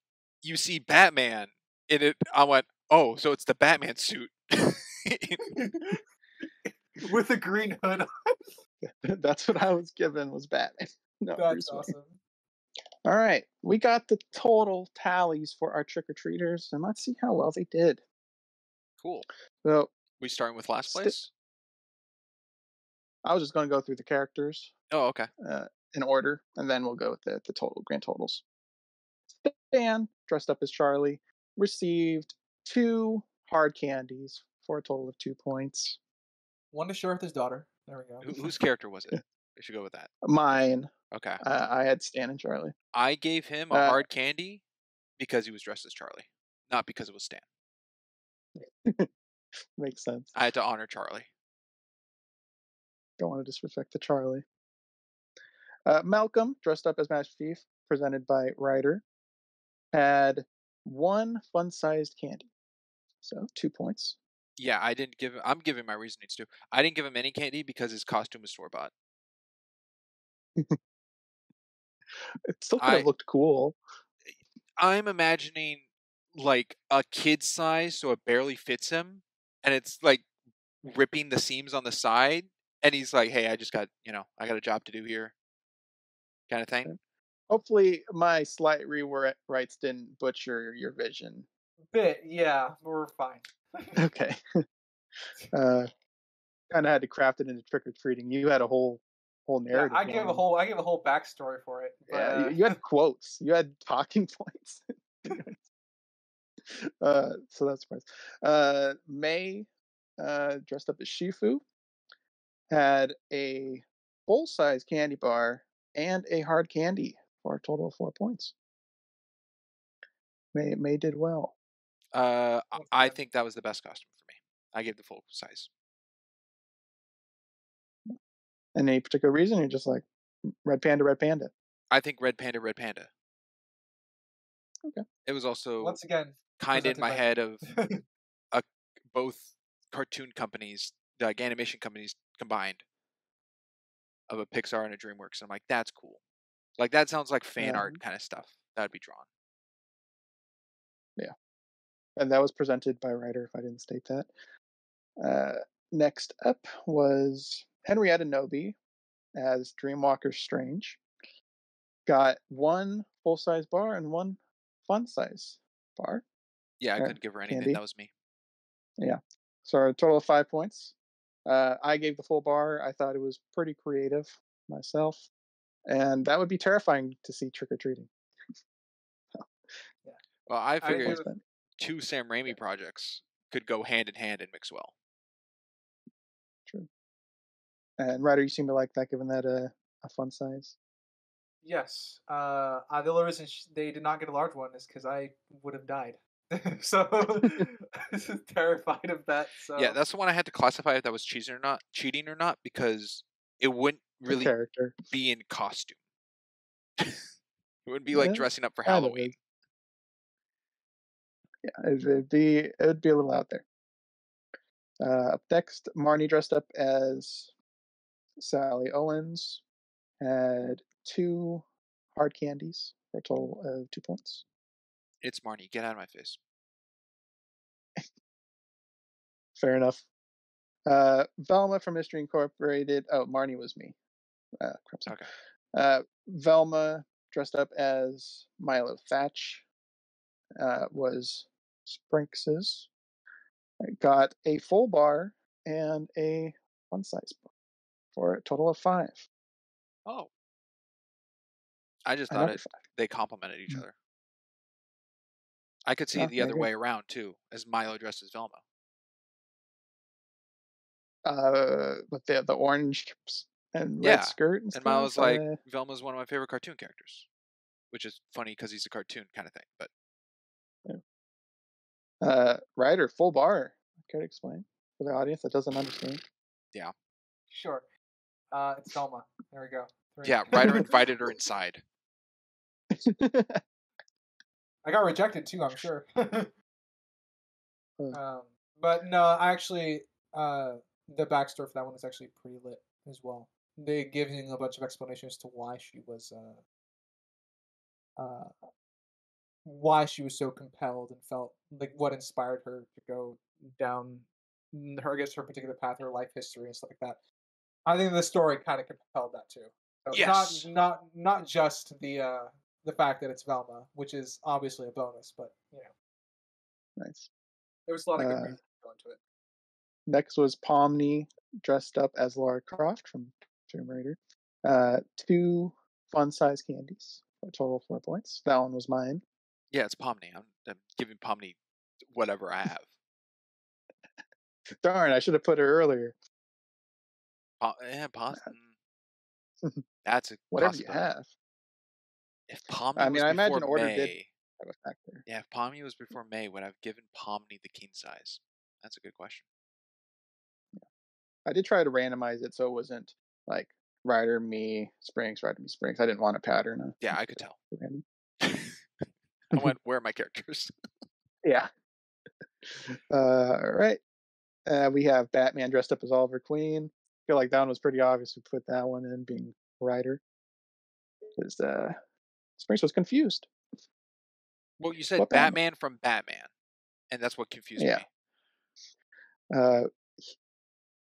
you see Batman in it, I went, oh, so it's the Batman suit. With a green hood on. That's what I was given, was Batman. No, That's Bruce Wayne. awesome. All right, we got the total tallies for our trick-or-treaters, and let's see how well they did. Cool. So We starting with last place? I was just going to go through the characters Oh, okay. in order, and then we'll go with the total grand totals. Stan, dressed up as Charlie, received 2 hard candies for a total of 2 points. One to share with his daughter. There we go. Whose character was it? We should go with that. Mine. Okay. I had Stan and Charlie. I gave him a hard candy because he was dressed as Charlie, not because it was Stan. Makes sense. I had to honor Charlie. Don't want to disrespect the Charlie. Malcolm, dressed up as Master Chief, presented by Ryder, had 1 fun-sized candy. So 2 points. Yeah, I didn't give him. I'm giving my reasonings too. I didn't give him any candy because his costume was store-bought. It still could have looked cool. I'm imagining like a kid size, so it barely fits him, and it's like ripping the seams on the side, and he's like, "Hey, I just got, I got a job to do here," kind of thing. Hopefully, my slight rewrites didn't butcher your vision. Bit, yeah, we're fine. Okay. Kind of had to craft it into trick or treating. You had a whole narrative. Yeah, I gave a whole backstory for it. But, yeah, you had quotes. You had talking points. So that's surprise. May, dressed up as Shifu, had a full-size candy bar and a hard candy for a total of 4 points. May did well. I think that was the best costume for me. I gave the full size. Any particular reason? You're just like, red panda, red panda. I think red panda, red panda. Okay. It was also once again kind of in my head of both cartoon companies, like animation companies combined, of a Pixar and a DreamWorks. And I'm like, that's cool. Like that sounds like fan art kind of stuff that would be drawn. Yeah. And that was presented by Ryder, if I didn't state that. Next up was Henrietta Nobi as Dreamwalker Strange. Got 1 full-size bar and 1 fun-size bar. Yeah, I couldn't give her anything. Candy. That was me. Yeah. So a total of 5 points. I gave the full bar. I thought it was pretty creative myself, and that would be terrifying to see trick or treating. Well, I I figured agree. two Sam Raimi projects could go hand in hand and mix well. True. And Ryder, you seem to like that, given that a fun size. Yes. The only reason they did not get a large one is because I would have died. So terrified of that. So Yeah, that's the one I had to classify if that was cheating or not, because it wouldn't The really character. be in costume. It wouldn't be like Yeah, dressing up for kind of Halloween. is. Yeah, it'd be a little out there. Up next, Marnie dressed up as Sally Owens, had 2 hard candies for a total of 2 points. It's Marnie. Get out of my face. Fair enough. Velma from Mystery Incorporated. Oh, Marnie was me. Crimson. Okay. Velma dressed up as Milo Thatch was Sprinx's. Got a full bar and a fun size bar for a total of 5. Oh. I just I thought knocked 5. they complemented each other. I could see No, the I other agree. way around too, as Milo dressed as Velma. With the orange and red Yeah, skirt and and stuff. Milo's like, Velma's one of my favorite cartoon characters, which is funny because he's a cartoon kind of thing. But Ryder, full bar. Care to explain for the audience that doesn't understand? yeah, sure. It's Velma. There we go. 3. yeah, Ryder invited her inside. I got rejected too, I'm sure. But no, actually, the backstory for that one is actually pretty lit as well. They give you a bunch of explanations to why she was so compelled and felt like what inspired her to go down her, I guess, her particular path, her life history and stuff like that. I think the story kind of compelled that too. So Yes. not just the fact that it's Velma, which is obviously a bonus, but you know, Nice. there was a lot of good reasons to go into it. Next was Pomni dressed up as Lara Croft from Tomb Raider. 2 fun size candies for a total of 4 points. That one was mine. Yeah, it's Pomni. I'm giving Pomni whatever I have. Darn, I should have put her earlier. That's a Whatever you possibility. have. If Pomni I mean, was I before imagine order May, did have a factor. yeah, if Pomni was before May, would I have given Pomni the king size? That's a good question. I did try to randomize it so it wasn't like Ryder, me, Springs, Ryder, me, Springs. I didn't want a pattern. Yeah, I could tell. Random. I went, where are my characters? Yeah. All right. We have Batman dressed up as Oliver Queen. I feel like that one was pretty obvious. We put that one in, being Ryder. Because Springs was confused. Well, you said What Batman? Batman from Batman, and that's what confused Yeah. me.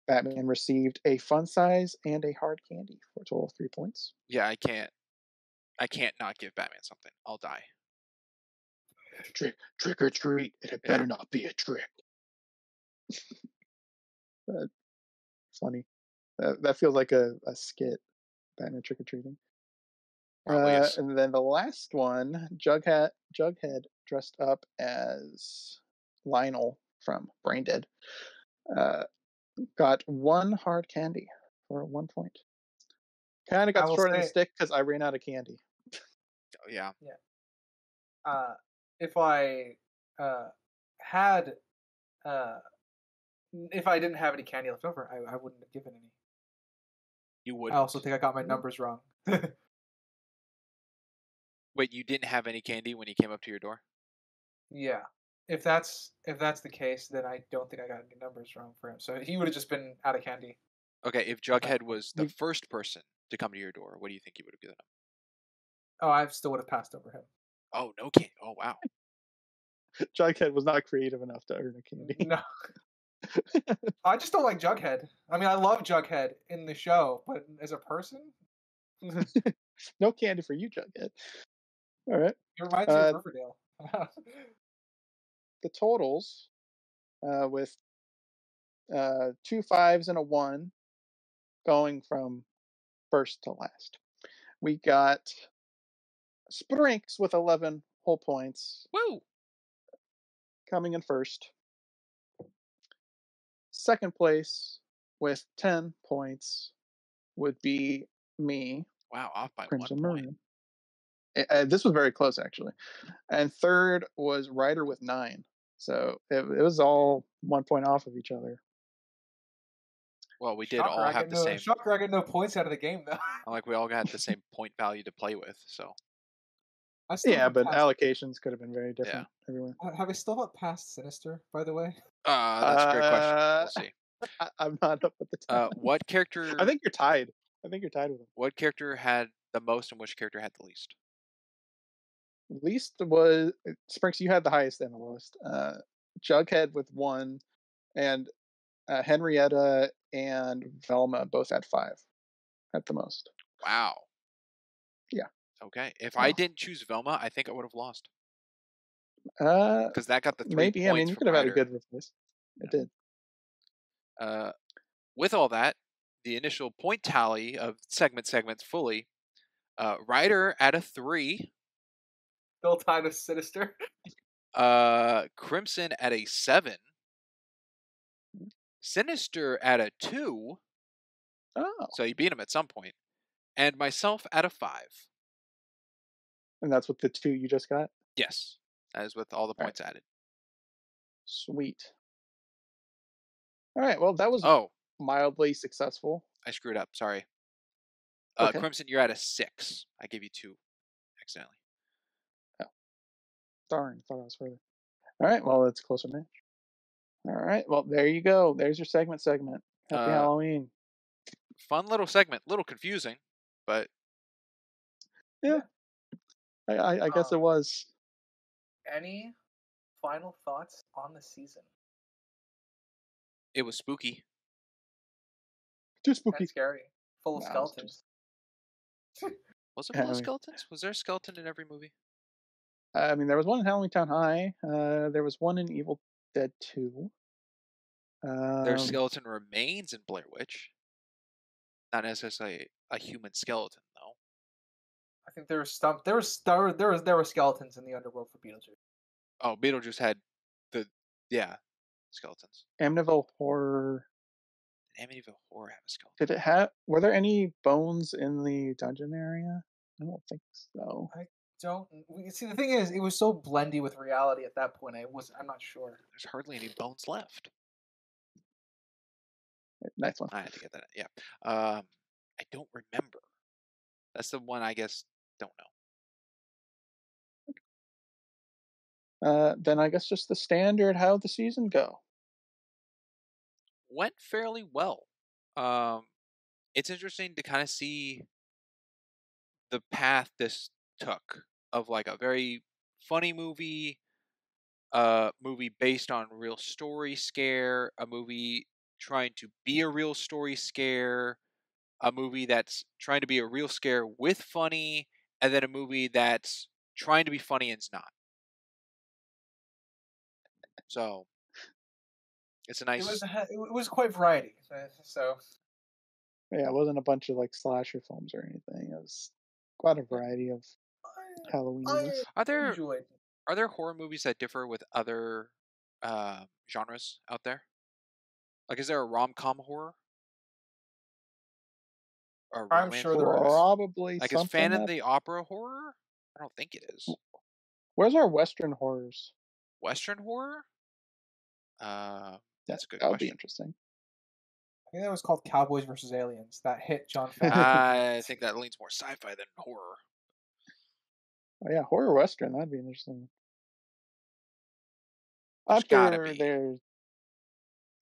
Batman received a fun size and a hard candy for a total of 3 points. Yeah, I can't not give Batman something. I'll die. Trick or treat, and it better not be a trick. Funny. That feels like a skit. Batman trick or treating. And then the last one, Jughead dressed up as Lionel from Braindead. Got 1 hard candy for 1 point. Kind of got short on the stick because I ran out of candy. Oh, yeah. Yeah. If I had if I didn't have any candy left over, I wouldn't have given any. You would. I also think I got my numbers wrong. Wait, you didn't have any candy when he came up to your door? Yeah. If that's the case, then I don't think I got any numbers wrong for him. So he would have just been out of candy. Okay, if Jughead was the first person to come to your door, what do you think you would have given him? Oh, I still would have passed over him. Oh, no candy. Oh, wow. Jughead was not creative enough to earn a candy. No. I just don't like Jughead. I mean, I love Jughead in the show, but as a person? No candy for you, Jughead. All right. It reminds me of Riverdale. The totals with 2 5s and a 1, going from first to last. We got Sprinks with 11 whole points, Woo! coming in first. Second place with 10 points would be me, Wow, off by Crimson 1 point. Maroon. This was very close, actually. And third was Ryder with 9. So it was all 1 point off of each other. Well, we did Shocker, all have the same. Shocker, I get no points out of the game though. Like we all got the same point value to play with. So I still Yeah, haven't but passed- allocations could have been very different everywhere. Have I still not passed Sinister, by the way? that's a great question. We'll see. I'm not up at the time. What character? I think you're tied. I think you're tied with him. What character had the most, and which character had the least? Least was Sprinks. You had the highest and the lowest. Jughead with 1, and Henrietta and Velma both had 5 at the most. Wow. Yeah. Okay. If I didn't choose Velma, I think I would have lost Uh, because that got the 3 maybe. I points mean, you from could have had a Ryder. good replace. It did. With all that, the initial point tally of segments fully, Ryder at a 3, Still tied with Sinister. Crimson at a 7, Sinister at a 2, Oh, so you beat him at some point, and myself at a 5. and that's with the 2 you just got. Yes, that is with all the All right. points added. Sweet. All right. Well, that was Oh, mildly successful. I screwed up. Sorry. Okay. Crimson, you're at a 6. I gave you 2 accidentally. Darn, thought I was further. All right. Well, it's a closer match. All right. Well, there you go. There's your segment. Happy Halloween. Fun little segment. Little confusing, but Yeah. I guess it was. Any final thoughts on the season? it was spooky. Too spooky. And scary. Full of No, skeletons. Was it Yeah, full I of mean- skeletons? Was there a skeleton in every movie? I mean, there was one in Halloween Town High. There was one in Evil Dead 2. There's skeleton remains in Blair Witch. Not necessarily a human skeleton, though. I think there were skeletons in the underworld for Beetlejuice. Oh, Beetlejuice had skeletons. Amityville Horror. Did Amityville Horror have a skeleton? Did it have? Were there any bones in the dungeon area? I don't think so. See, the thing is, it was so blendy with reality at that point. I'm not sure. There's hardly any bones left. Nice one. I had to get that. Yeah. I don't remember. That's the one I guess don't know. Then I guess just the standard. How'd the season go? Went fairly well. It's interesting to kind of see the path this took of like a very funny movie, movie based on real story scare, a movie trying to be a real story scare, a movie that's trying to be a real scare with funny, and then a movie that's trying to be funny and's not. So it's a nice. It was quite variety. So Yeah, it wasn't a bunch of like slasher films or anything. It was quite a variety of Halloween movies. Are there enjoyed. horror movies that differ with other genres out there? Like, is there a rom-com horror? Or I'm romance sure there horror? is. Probably Like, is something. Phantom the Opera horror? I don't think it is. Where's our Western horrors? Western horror? That's a good That would be question. interesting. I think that was called Cowboys versus Aliens. That hit John Favreau. I think that leans more sci-fi than horror. Oh, yeah, horror Western. That'd be interesting. There's I'm gotta sure be. there's,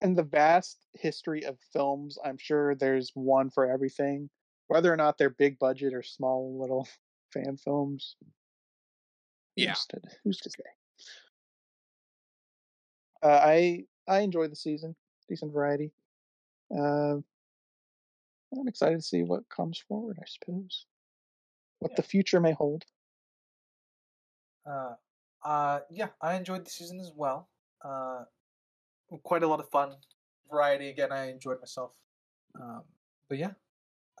in the vast history of films, I'm sure there's one for everything. Whether or not they're big budget or small little fan films. Yeah. Who's to say? I enjoyed the season. Decent variety. I'm excited to see what comes forward, I suppose. What the future may hold. Yeah, I enjoyed the season as well. Quite a lot of fun variety again. I enjoyed myself. But yeah,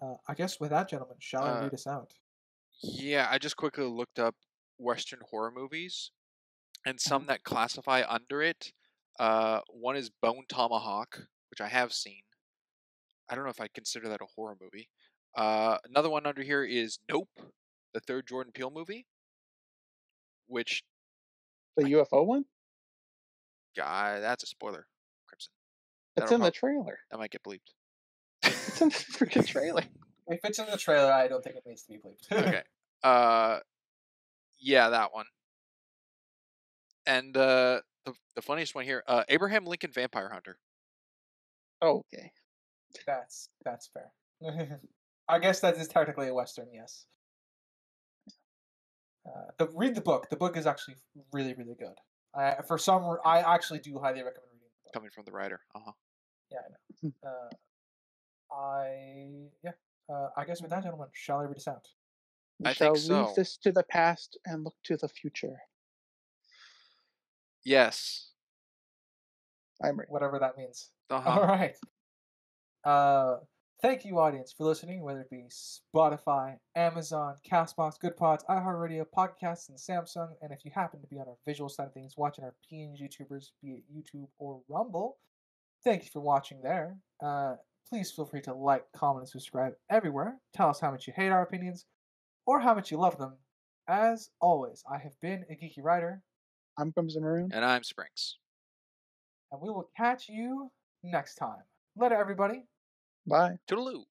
I guess with that, gentlemen, shall I read us out? Yeah, I just quickly looked up Western horror movies, and some that classify under it. One is Bone Tomahawk, which I have seen. I don't know if I consider that a horror movie. Another one under here is Nope, the third Jordan Peele movie, which The UFO one? that's a spoiler, Crimson. It's in the trailer. That might get bleeped. It's in the freaking trailer. If it's in the trailer, I don't think it needs to be bleeped. Okay. Yeah, that one. And the funniest one here, Abraham Lincoln Vampire Hunter. Oh, okay. That's fair. I guess that is technically a Western, yes. Read the book. The book is actually really, really good. I actually do highly recommend reading the book. Coming from the writer. Yeah, I know. I guess with that, gentlemen, shall I read us out? We I shall think so. leave this to the past and look to the future. Yes. I'm ready. Whatever that means. Uh-huh. All right. Thank you, audience, for listening, whether it be Spotify, Amazon, Castbox, GoodPods, iHeartRadio, Podcasts, and Samsung. And if you happen to be on our visual side of things, watching our PNG YouTubers, be it YouTube or Rumble, thank you for watching there. Please feel free to like, comment, and subscribe everywhere. Tell us how much you hate our opinions or how much you love them. As always, I have been a Geeky Writer. I'm Crimson Maroon. And I'm Springs. And we will catch you next time. Later, everybody. Bye. Toodaloo.